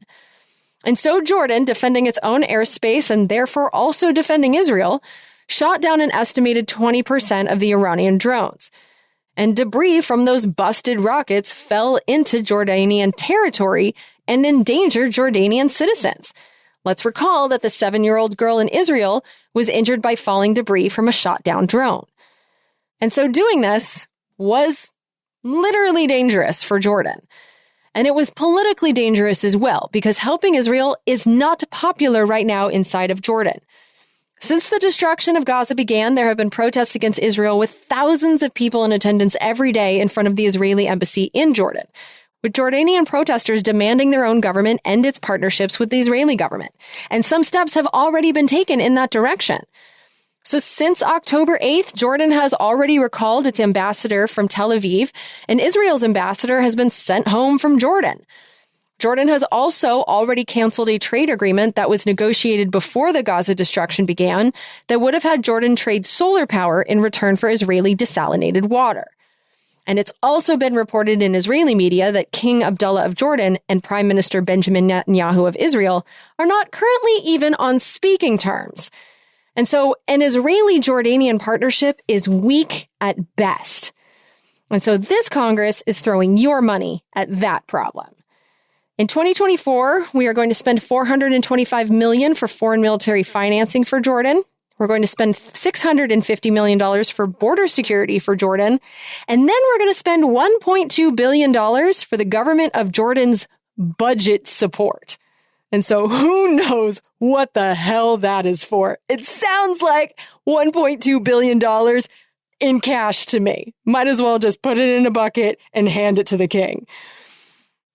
And so Jordan, defending its own airspace and therefore also defending Israel, shot down an estimated 20% of the Iranian drones. And debris from those busted rockets fell into Jordanian territory and endangered Jordanian citizens. Let's recall that the 7-year-old girl in Israel was injured by falling debris from a shot-down drone. And so doing this was literally dangerous for Jordan. And it was politically dangerous as well, because helping Israel is not popular right now inside of Jordan. Since the destruction of Gaza began, there have been protests against Israel with thousands of people in attendance every day in front of the Israeli embassy in Jordan, with Jordanian protesters demanding their own government end its partnerships with the Israeli government. And some steps have already been taken in that direction. So since October 8th, Jordan has already recalled its ambassador from Tel Aviv, and Israel's ambassador has been sent home from Jordan. Jordan has also already canceled a trade agreement that was negotiated before the Gaza destruction began that would have had Jordan trade solar power in return for Israeli desalinated water. And it's also been reported in Israeli media that King Abdullah of Jordan and Prime Minister Benjamin Netanyahu of Israel are not currently even on speaking terms. And so an Israeli-Jordanian partnership is weak at best. And so this Congress is throwing your money at that problem. In 2024, we are going to spend $425 million for foreign military financing for Jordan. We're going to spend $650 million for border security for Jordan. And then we're going to spend $1.2 billion for the government of Jordan's budget support. And so who knows what the hell that is for? It sounds like $1.2 billion in cash to me. Might as well just put it in a bucket and hand it to the king.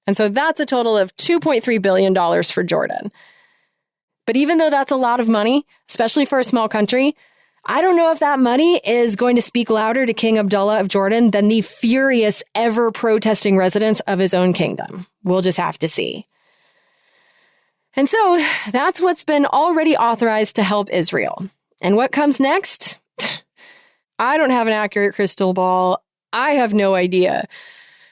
And so that's a total of $2.3 billion for Jordan. But even though that's a lot of money, especially for a small country, I don't know if that money is going to speak louder to King Abdullah of Jordan than the furious, ever-protesting residents of his own kingdom. We'll just have to see. And so that's what's been already authorized to help Israel. And what comes next? I don't have an accurate crystal ball. I have no idea.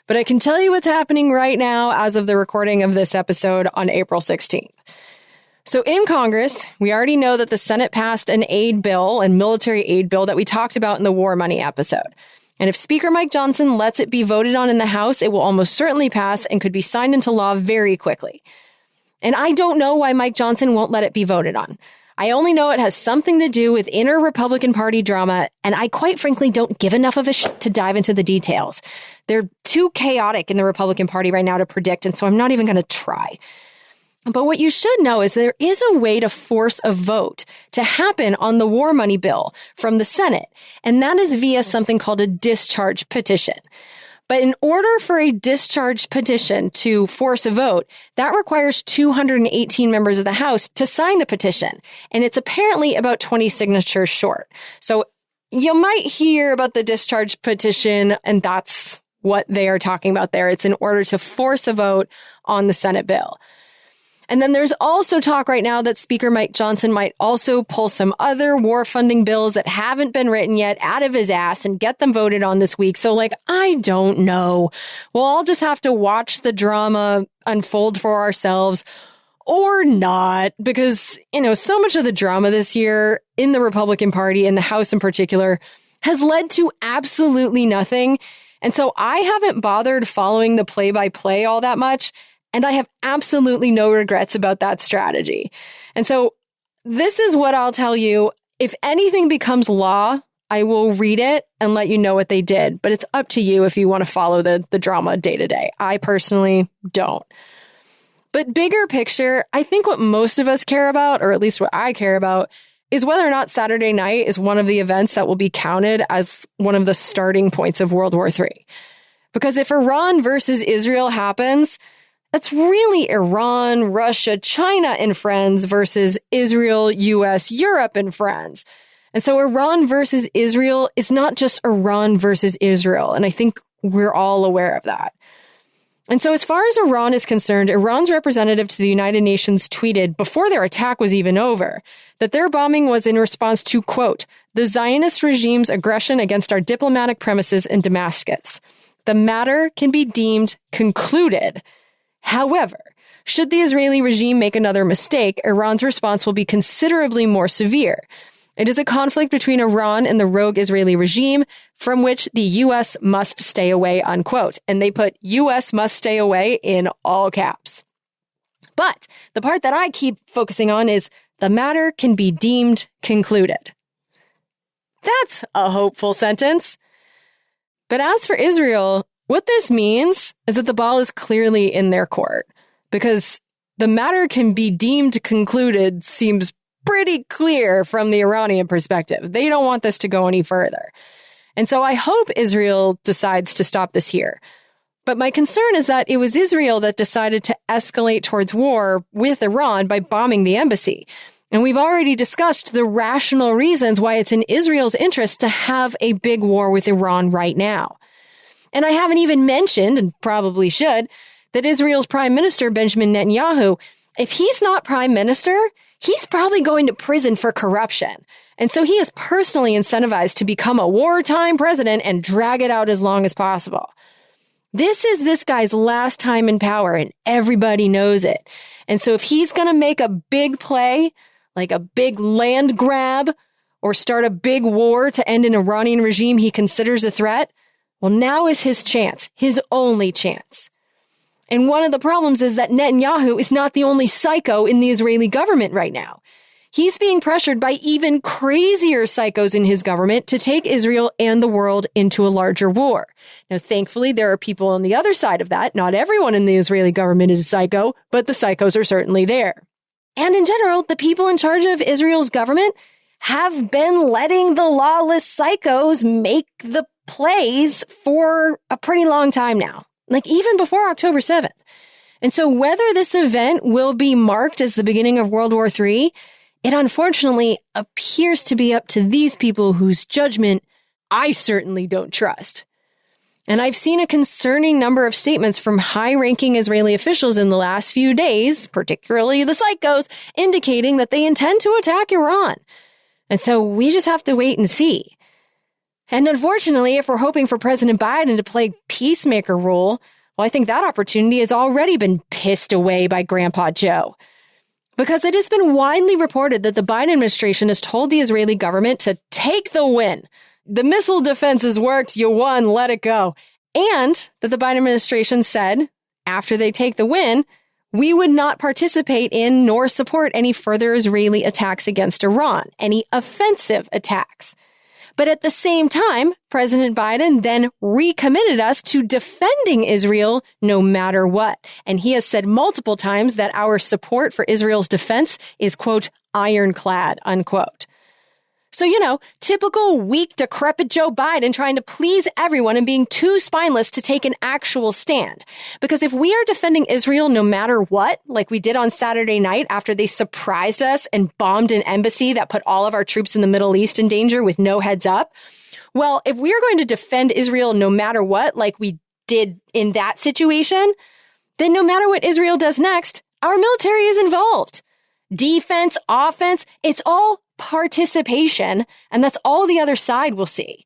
But I can tell you what's happening right now as of the recording of this episode on April 16th. So in Congress, we already know that the Senate passed an aid bill and military aid bill that we talked about in the War Money episode. And if Speaker Mike Johnson lets it be voted on in the House, it will almost certainly pass and could be signed into law very quickly. And I don't know why Mike Johnson won't let it be voted on. I only know it has something to do with inner Republican Party drama, and I quite frankly don't give enough of a shit to dive into the details. They're too chaotic in the Republican Party right now to predict, and so I'm not even going to try. But what you should know is there is a way to force a vote to happen on the war money bill from the Senate, and that is via something called a discharge petition. But in order for a discharge petition to force a vote, that requires 218 members of the House to sign the petition. And it's apparently about 20 signatures short. So you might hear about the discharge petition, and that's what they are talking about there. It's in order to force a vote on the Senate bill. And then there's also talk right now that Speaker Mike Johnson might also pull some other war funding bills that haven't been written yet out of his ass and get them voted on this week. So I don't know. We'll all just have to watch the drama unfold for ourselves or not, because, so much of the drama this year in the Republican Party, in the House in particular, has led to absolutely nothing. And so I haven't bothered following the play-by-play all that much. And I have absolutely no regrets about that strategy. And so this is what I'll tell you. If anything becomes law, I will read it and let you know what they did. But it's up to you if you want to follow the drama day to day. I personally don't. But bigger picture, I think what most of us care about, or at least what I care about, is whether or not Saturday night is one of the events that will be counted as one of the starting points of World War III. Because if Iran versus Israel happens, that's really Iran, Russia, China, and friends versus Israel, US, Europe, and friends. And so Iran versus Israel is not just Iran versus Israel. And I think we're all aware of that. And so as far as Iran is concerned, Iran's representative to the United Nations tweeted before their attack was even over that their bombing was in response to, quote, the Zionist regime's aggression against our diplomatic premises in Damascus. The matter can be deemed concluded. However, should the Israeli regime make another mistake, Iran's response will be considerably more severe. It is a conflict between Iran and the rogue Israeli regime from which the U.S. must stay away, unquote. And they put U.S. must stay away in all caps. But the part that I keep focusing on is the matter can be deemed concluded. That's a hopeful sentence. But as for Israel, what this means is that the ball is clearly in their court, because the matter can be deemed concluded seems pretty clear from the Iranian perspective. They don't want this to go any further. And so I hope Israel decides to stop this here. But my concern is that it was Israel that decided to escalate towards war with Iran by bombing the embassy. And we've already discussed the rational reasons why it's in Israel's interest to have a big war with Iran right now. And I haven't even mentioned, and probably should, that Israel's Prime Minister, Benjamin Netanyahu, if he's not Prime Minister, he's probably going to prison for corruption. And so he is personally incentivized to become a wartime president and drag it out as long as possible. This is this guy's last time in power, and everybody knows it. And so if he's going to make a big play, like a big land grab, or start a big war to end an Iranian regime he considers a threat, well, now is his chance, his only chance. And one of the problems is that Netanyahu is not the only psycho in the Israeli government right now. He's being pressured by even crazier psychos in his government to take Israel and the world into a larger war. Now, thankfully, there are people on the other side of that. Not everyone in the Israeli government is a psycho, but the psychos are certainly there. And in general, the people in charge of Israel's government have been letting the lawless psychos make the plays for a pretty long time now, like even before October 7th. And so whether this event will be marked as the beginning of World War III, it unfortunately appears to be up to these people whose judgment I certainly don't trust. And I've seen a concerning number of statements from high-ranking Israeli officials in the last few days, particularly the psychos, indicating that they intend to attack Iran. And so we just have to wait and see. And unfortunately, if we're hoping for President Biden to play peacemaker role, well, I think that opportunity has already been pissed away by Grandpa Joe. Because it has been widely reported that the Biden administration has told the Israeli government to take the win. The missile defense has worked, you won, let it go. And that the Biden administration said, after they take the win, we would not participate in nor support any further Israeli attacks against Iran, any offensive attacks. But at the same time, President Biden then recommitted us to defending Israel no matter what. And he has said multiple times that our support for Israel's defense is, quote, ironclad, unquote. So, typical weak, decrepit Joe Biden trying to please everyone and being too spineless to take an actual stand. Because if we are defending Israel no matter what, like we did on Saturday night after they surprised us and bombed an embassy that put all of our troops in the Middle East in danger with no heads up, well, if we are going to defend Israel no matter what, like we did in that situation, then no matter what Israel does next, our military is involved. Defense, offense, it's all participation, and that's all the other side will see.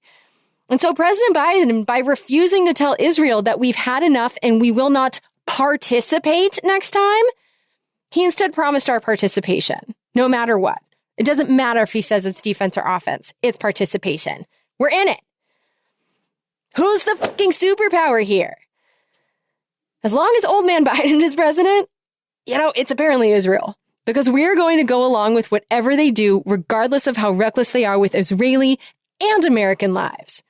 And so President Biden, by refusing to tell Israel that we've had enough and we will not participate next time, he instead promised our participation, no matter what. It doesn't matter if he says it's defense or offense, it's participation. We're in it. Who's the fucking superpower here? As long as old man Biden is president, it's apparently Israel. Because we're going to go along with whatever they do, regardless of how reckless they are with Israeli and American lives.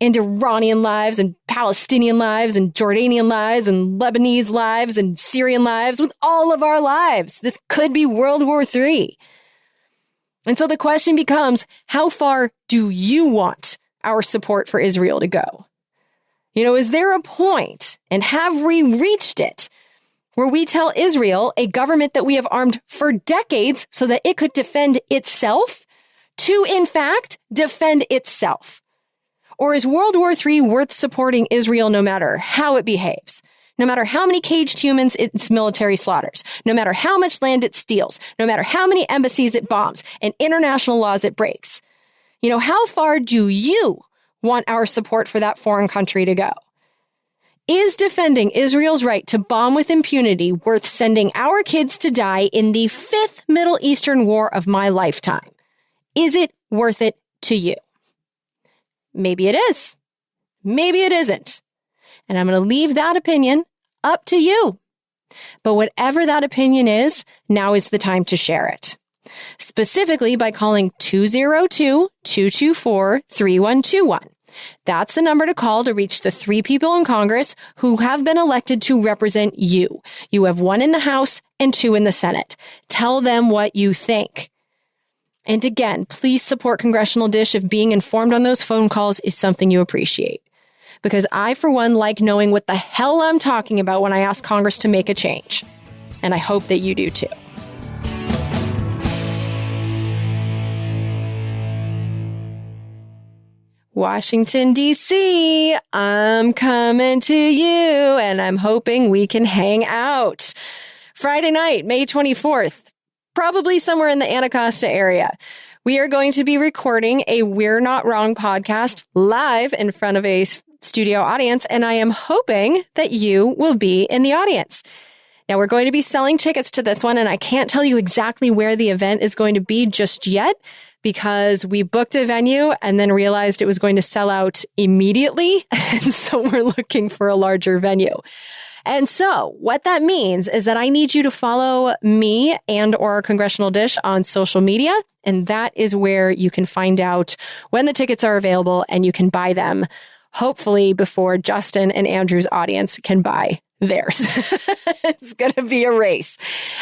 And Iranian lives, and Palestinian lives, and Jordanian lives, and Lebanese lives, and Syrian lives, with all of our lives. This could be World War III. And so the question becomes, how far do you want our support for Israel to go? Is there a point, and have we reached it, where we tell Israel, a government that we have armed for decades so that it could defend itself, to, in fact, defend itself? Or is World War III worth supporting Israel no matter how it behaves? No matter how many caged humans its military slaughters, no matter how much land it steals, no matter how many embassies it bombs and international laws it breaks? How far do you want our support for that foreign country to go? Is defending Israel's right to bomb with impunity worth sending our kids to die in the 5th Middle Eastern war of my lifetime? Is it worth it to you? Maybe it is. Maybe it isn't. And I'm going to leave that opinion up to you. But whatever that opinion is, now is the time to share it. Specifically by calling 202-224-3121. That's the number to call to reach the 3 people in Congress who have been elected to represent you. You have 1 in the House and 2 in the Senate. Tell them what you think. And again, please support Congressional Dish if being informed on those phone calls is something you appreciate. Because I, for one, like knowing what the hell I'm talking about when I ask Congress to make a change. And I hope that you do too. Washington, D.C., I'm coming to you, and I'm hoping we can hang out. Friday night, May 24th, probably somewhere in the Anacostia area. We are going to be recording a We're Not Wrong podcast live in front of a studio audience, and I am hoping that you will be in the audience. Now, we're going to be selling tickets to this one, and I can't tell you exactly where the event is going to be just yet, because we booked a venue and then realized it was going to sell out immediately. And so we're looking for a larger venue. And so what that means is that I need you to follow me and or Congressional Dish on social media. And that is where you can find out when the tickets are available and you can buy them, hopefully before Justin and Andrew's audience can buy theirs. It's going to be a race.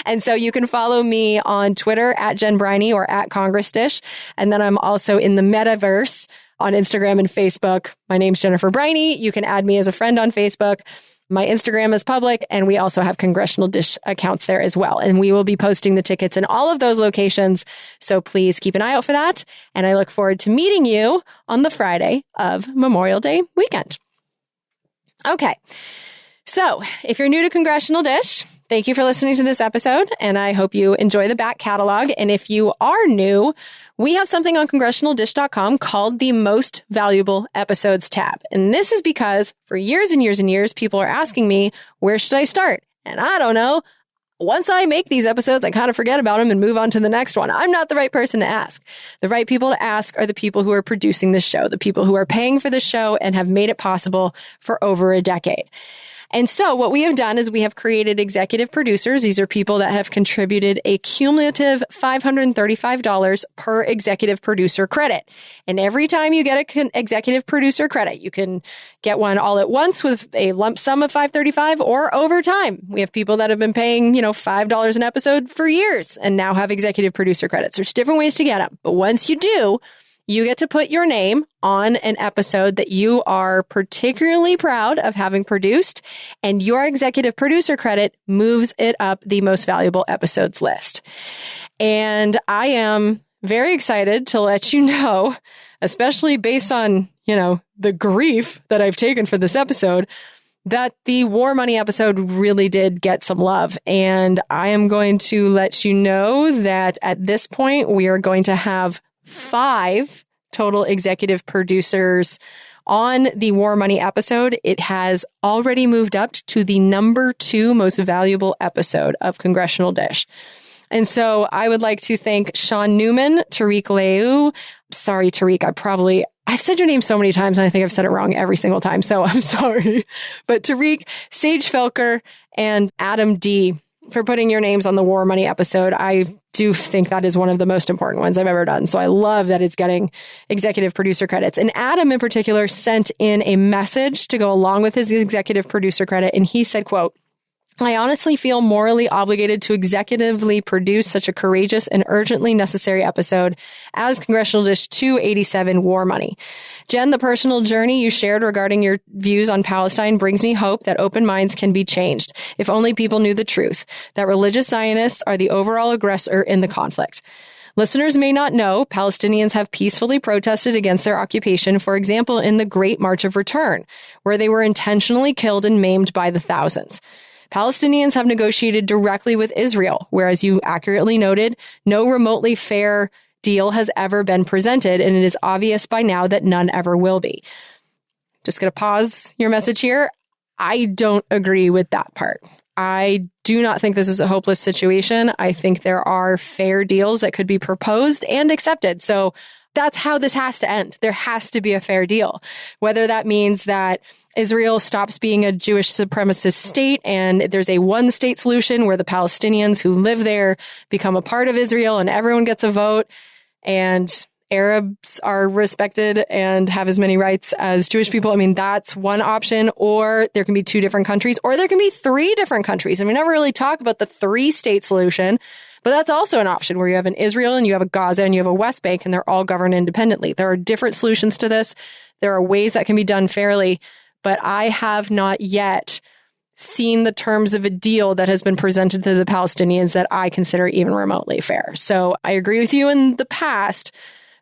And so you can follow me on Twitter at Jen Briney or at Congress Dish. And then I'm also in the metaverse on Instagram and Facebook. My name's Jennifer Briney. You can add me as a friend on Facebook. My Instagram is public, and we also have Congressional Dish accounts there as well. And we will be posting the tickets in all of those locations. So please keep an eye out for that. And I look forward to meeting you on the Friday of Memorial Day weekend. Okay. So if you're new to Congressional Dish, thank you for listening to this episode, and I hope you enjoy the back catalog. And if you are new, we have something on congressionaldish.com called the Most Valuable Episodes tab. And this is because for years and years and years, people are asking me, where should I start? And I don't know. Once I make these episodes, I kind of forget about them and move on to the next one. I'm not the right person to ask. The right people to ask are the people who are producing this show, the people who are paying for the show and have made it possible for over a decade. And so what we have done is we have created executive producers. These are people that have contributed a cumulative $535 per executive producer credit. And every time you get an executive producer credit, you can get one all at once with a lump sum of $535 or over time. We have people that have been paying, $5 an episode for years and now have executive producer credits. There's different ways to get them. But once you do, you get to put your name on an episode that you are particularly proud of having produced, and your executive producer credit moves it up the most valuable episodes list. And I am very excited to let you know, especially based on, the grief that I've taken for this episode, that the War Money episode really did get some love. And I am going to let you know that at this point, we are going to have 5 total executive producers on the War Money episode. It has already moved up to the number 2 most valuable episode of Congressional Dish. And so I would like to thank Sean Newman, Tariq Leu. Sorry, Tariq, I've said your name so many times and I think I've said it wrong every single time. So I'm sorry. But Tariq, Sage Felker, and Adam D for putting your names on the War Money episode. I do think that is one of the most important ones I've ever done. So I love that it's getting executive producer credits. And Adam in particular sent in a message to go along with his executive producer credit. And he said, quote, I honestly feel morally obligated to executively produce such a courageous and urgently necessary episode as Congressional Dish 287 War Money. Jen, the personal journey you shared regarding your views on Palestine brings me hope that open minds can be changed, if only people knew the truth, that religious Zionists are the overall aggressor in the conflict. Listeners may not know, Palestinians have peacefully protested against their occupation, for example, in the Great March of Return, where they were intentionally killed and maimed by the thousands. Palestinians have negotiated directly with Israel, where, as you accurately noted, no remotely fair deal has ever been presented, and it is obvious by now that none ever will be. Just going to pause your message here. I don't agree with that part. I do not think this is a hopeless situation. I think there are fair deals that could be proposed and accepted. So that's how this has to end. There has to be a fair deal, whether that means that Israel stops being a Jewish supremacist state and there's a one-state solution where the Palestinians who live there become a part of Israel and everyone gets a vote and Arabs are respected and have as many rights as Jewish people. I mean, that's one option. Or there can be two different countries, or there can be three different countries. And we never really talk about the three-state solution, but that's also an option where you have an Israel and you have a Gaza and you have a West Bank and they're all governed independently. There are different solutions to this. There are ways that can be done fairly, but I have not yet seen the terms of a deal that has been presented to the Palestinians that I consider even remotely fair. So I agree with you in the past,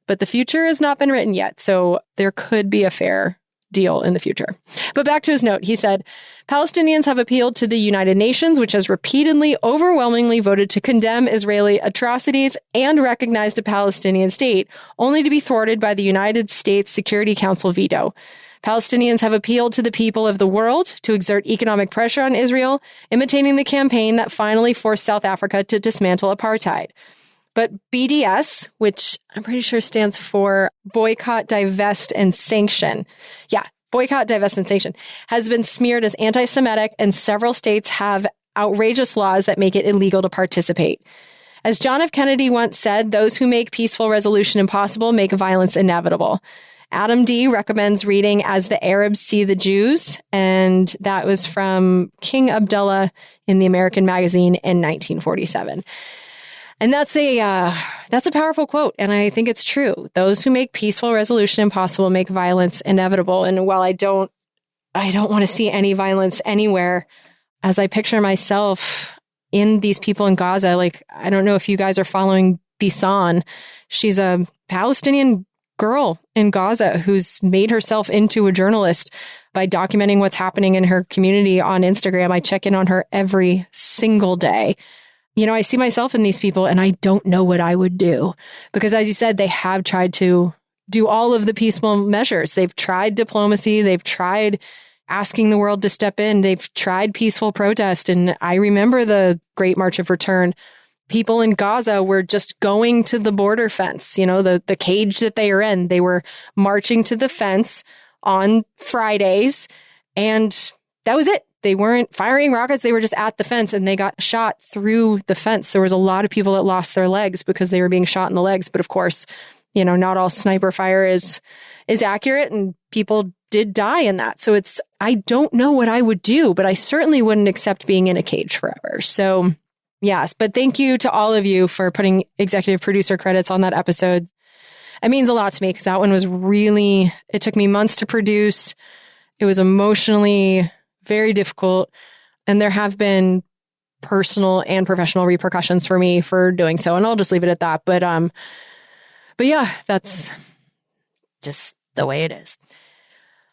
but the future has not been written yet. So there could be a fair deal in the future. But back to his note, he said, Palestinians have appealed to the United Nations, which has repeatedly, overwhelmingly voted to condemn Israeli atrocities and recognized a Palestinian state, only to be thwarted by the United States Security Council veto. Palestinians have appealed to the people of the world to exert economic pressure on Israel, imitating the campaign that finally forced South Africa to dismantle apartheid. But BDS, which I'm pretty sure stands for Boycott, Divest, and Sanction. Yeah, Boycott, Divest, and Sanction has been smeared as anti-Semitic, and several states have outrageous laws that make it illegal to participate. As John F. Kennedy once said, those who make peaceful resolution impossible make violence inevitable. Adam D. recommends reading As the Arabs See the Jews, and that was from King Abdullah in the American Magazine in 1947. And that's a powerful quote, and I think it's true. Those who make peaceful resolution impossible make violence inevitable. And while I don't want to see any violence anywhere, as I picture myself in these people in Gaza, like, I don't know if you guys are following Bisan. She's a Palestinian girl in Gaza who's made herself into a journalist by documenting what's happening in her community on Instagram. I check in on her every single day. You know, I see myself in these people and I don't know what I would do because, as you said, they have tried to do all of the peaceful measures. They've tried diplomacy. They've tried asking the world to step in. They've tried peaceful protest. And I remember the Great March of Return. People in Gaza were just going to the border fence, you know, the cage that they are in. They were marching to the fence on Fridays, and that was it. They weren't firing rockets. They were just at the fence and they got shot through the fence. There was a lot of people that lost their legs because they were being shot in the legs. But of course, you know, not all sniper fire is accurate, and people did die in that. So I don't know what I would do, but I certainly wouldn't accept being in a cage forever. So yes, but thank you to all of you for putting executive producer credits on that episode. It means a lot to me because that one was it took me months to produce. It was emotionally very difficult. And there have been personal and professional repercussions for me for doing so. And I'll just leave it at that. But yeah, that's just the way it is.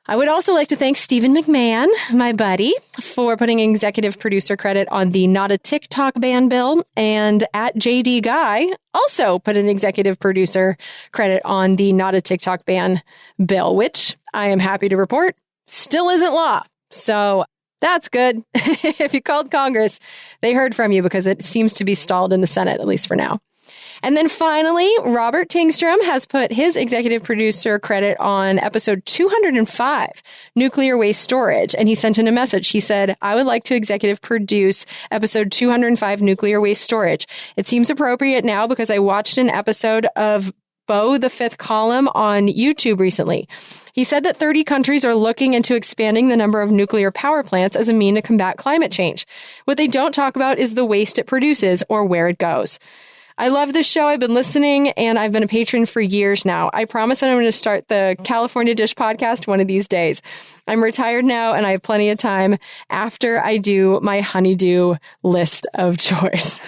I would also like to thank Stephen McMahon, my buddy, for putting executive producer credit on the Not a TikTok ban bill, and at JD Guy also put an executive producer credit on the Not a TikTok ban bill, which I am happy to report still isn't law. So that's good. If you called Congress, they heard from you because it seems to be stalled in the Senate, at least for now. And then finally, Robert Tingstrom has put his executive producer credit on episode 205, Nuclear Waste Storage. And he sent in a message. He said, I would like to executive produce episode 205, Nuclear Waste Storage. It seems appropriate now because I watched an episode of Bo, the Fifth Column on YouTube recently. He said that 30 countries are looking into expanding the number of nuclear power plants as a mean to combat climate change. What they don't talk about is the waste it produces or where it goes. I love this show. I've been listening and I've been a patron for years now. I promise that I'm going to start the California Dish podcast one of these days. I'm retired now and I have plenty of time after I do my honeydew list of chores.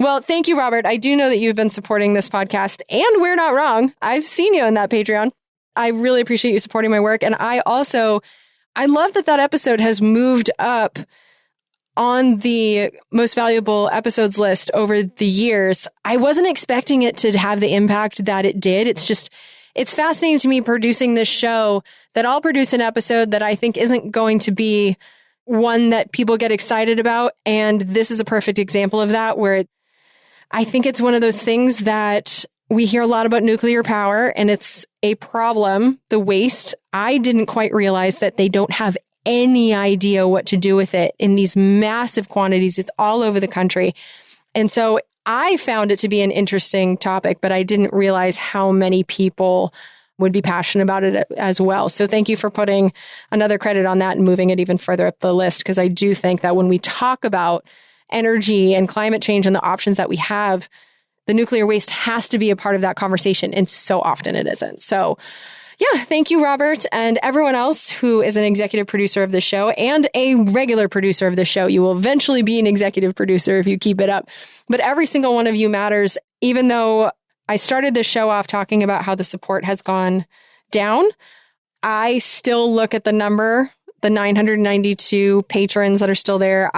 Well, thank you, Robert. I do know that you've been supporting this podcast, and we're not wrong. I've seen you in that Patreon. I really appreciate you supporting my work. And I love that episode has moved up on the most valuable episodes list over the years. I wasn't expecting it to have the impact that it did. It's fascinating to me producing this show that I'll produce an episode that I think isn't going to be one that people get excited about. And this is a perfect example of that, where I think it's one of those things that we hear a lot about nuclear power, and it's a problem, the waste. I didn't quite realize that they don't have any idea what to do with it in these massive quantities. It's all over the country. And so I found it to be an interesting topic, but I didn't realize how many people would be passionate about it as well. So thank you for putting another credit on that and moving it even further up the list, because I do think that when we talk about energy and climate change and the options that we have, the nuclear waste has to be a part of that conversation. And so often it isn't. So yeah, thank you, Robert, and everyone else who is an executive producer of the show and a regular producer of the show. You will eventually be an executive producer if you keep it up. But every single one of you matters, even though I started the show off talking about how the support has gone down. I still look at the number, the 992 patrons that are still there.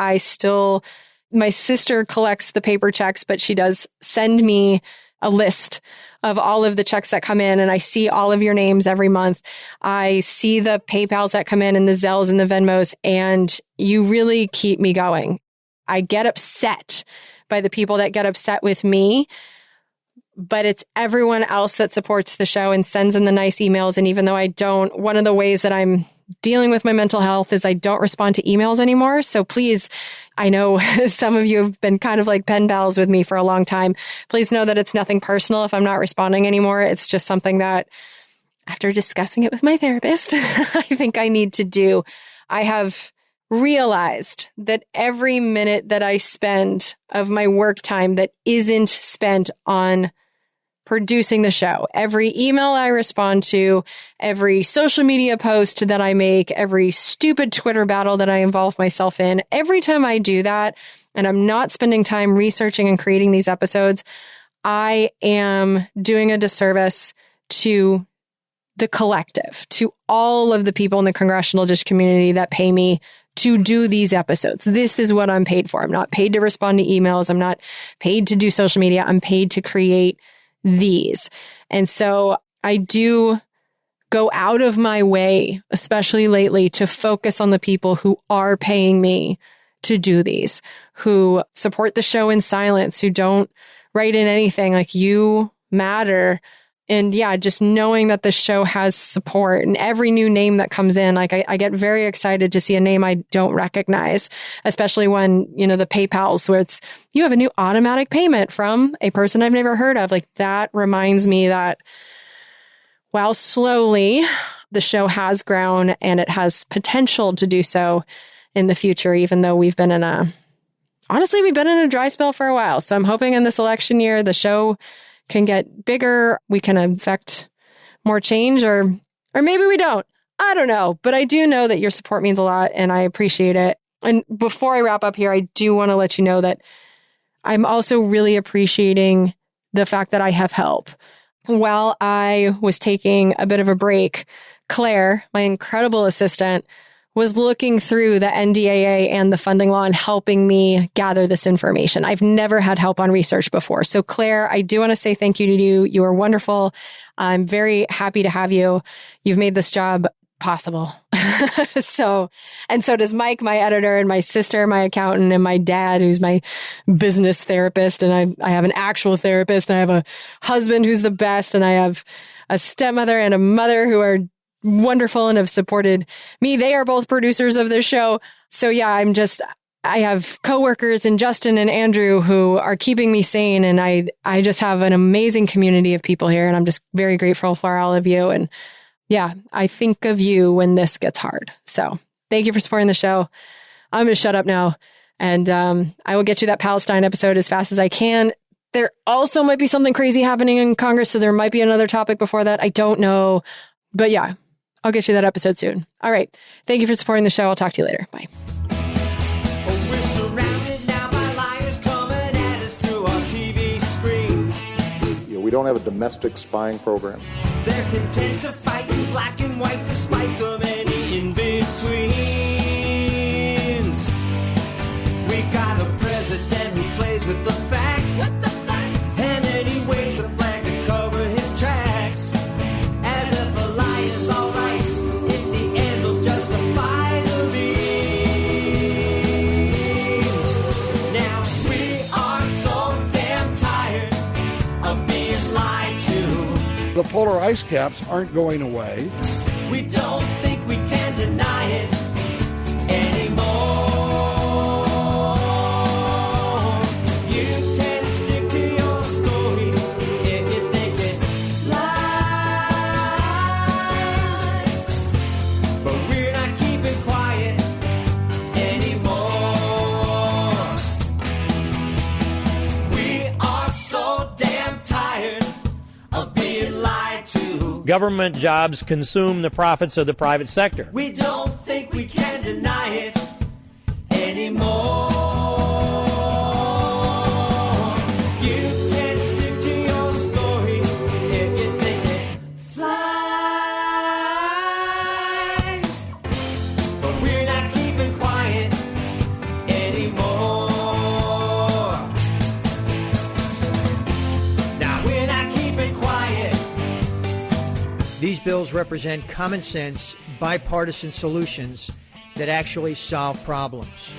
My sister collects the paper checks, but she does send me a list of all of the checks that come in, and I see all of your names every month. I see the PayPals that come in and the Zells and the Venmos, and you really keep me going. I get upset by the people that get upset with me, but it's everyone else that supports the show and sends in the nice emails. And even though I don't, one of the ways that I'm dealing with my mental health is I don't respond to emails anymore. So please, I know some of you have been kind of like pen pals with me for a long time. Please know that it's nothing personal if I'm not responding anymore. It's just something that, after discussing it with my therapist, I think I need to do. I have realized that every minute that I spend of my work time that isn't spent on producing the show, every email I respond to, every social media post that I make, every stupid Twitter battle that I involve myself in, every time I do that and I'm not spending time researching and creating these episodes, I am doing a disservice to the collective, to all of the people in the Congressional Dish community that pay me to do these episodes. This is what I'm paid for. I'm not paid to respond to emails. I'm not paid to do social media. I'm paid to create these. And so I do go out of my way, especially lately, to focus on the people who are paying me to do these, who support the show in silence, who don't write in anything. Like, you matter. And yeah, just knowing that the show has support, and every new name that comes in, like I get very excited to see a name I don't recognize, especially when, the PayPals where it's, you have a new automatic payment from a person I've never heard of. Like, that reminds me that while slowly the show has grown and it has potential to do so in the future, even though we've been in a dry spell for a while. So I'm hoping in this election year, the show can get bigger, we can affect more change, or maybe we don't. I don't know. But I do know that your support means a lot, and I appreciate it. And before I wrap up here, I do want to let you know that I'm also really appreciating the fact that I have help. While I was taking a bit of a break, Claire, my incredible assistant, was looking through the NDAA and the funding law and helping me gather this information. I've never had help on research before. So Claire, I do want to say thank you to you. You are wonderful. I'm very happy to have you. You've made this job possible. So does Mike, my editor, and my sister, my accountant, and my dad, who's my business therapist. And I have an actual therapist, and I have a husband who's the best. And I have a stepmother and a mother who are wonderful and have supported me. They are both producers of this show. So yeah, I have coworkers and Justin and Andrew who are keeping me sane. And I just have an amazing community of people here. And I'm just very grateful for all of you. And yeah, I think of you when this gets hard. So thank you for supporting the show. I'm going to shut up now, and I will get you that Palestine episode as fast as I can. There also might be something crazy happening in Congress, so there might be another topic before that. I don't know. But yeah, I'll get you that episode soon. All right. Thank you for supporting the show. I'll talk to you later. Bye. We're surrounded now by liars coming at us through our TV screens. We don't have a domestic spying program. They're content to fight in black and white despite the many in-betweens. We got a president who plays with the facts. What the facts? And then he waves a flag to cover his tracks. As if a lie is alright, in the end will justify the means. polar ice caps aren't going away. We don't think we can deny it anymore. You can stick to your story if you think it flies. But we're not keeping quiet anymore. We are so damn tired of being lied to. Government jobs consume the profits of the private sector. We don't think we can deny it anymore. You can stick to your story if you think it flies. But we're not keeping quiet anymore. Now we're not keeping quiet. These bills represent common sense, bipartisan solutions that actually solve problems.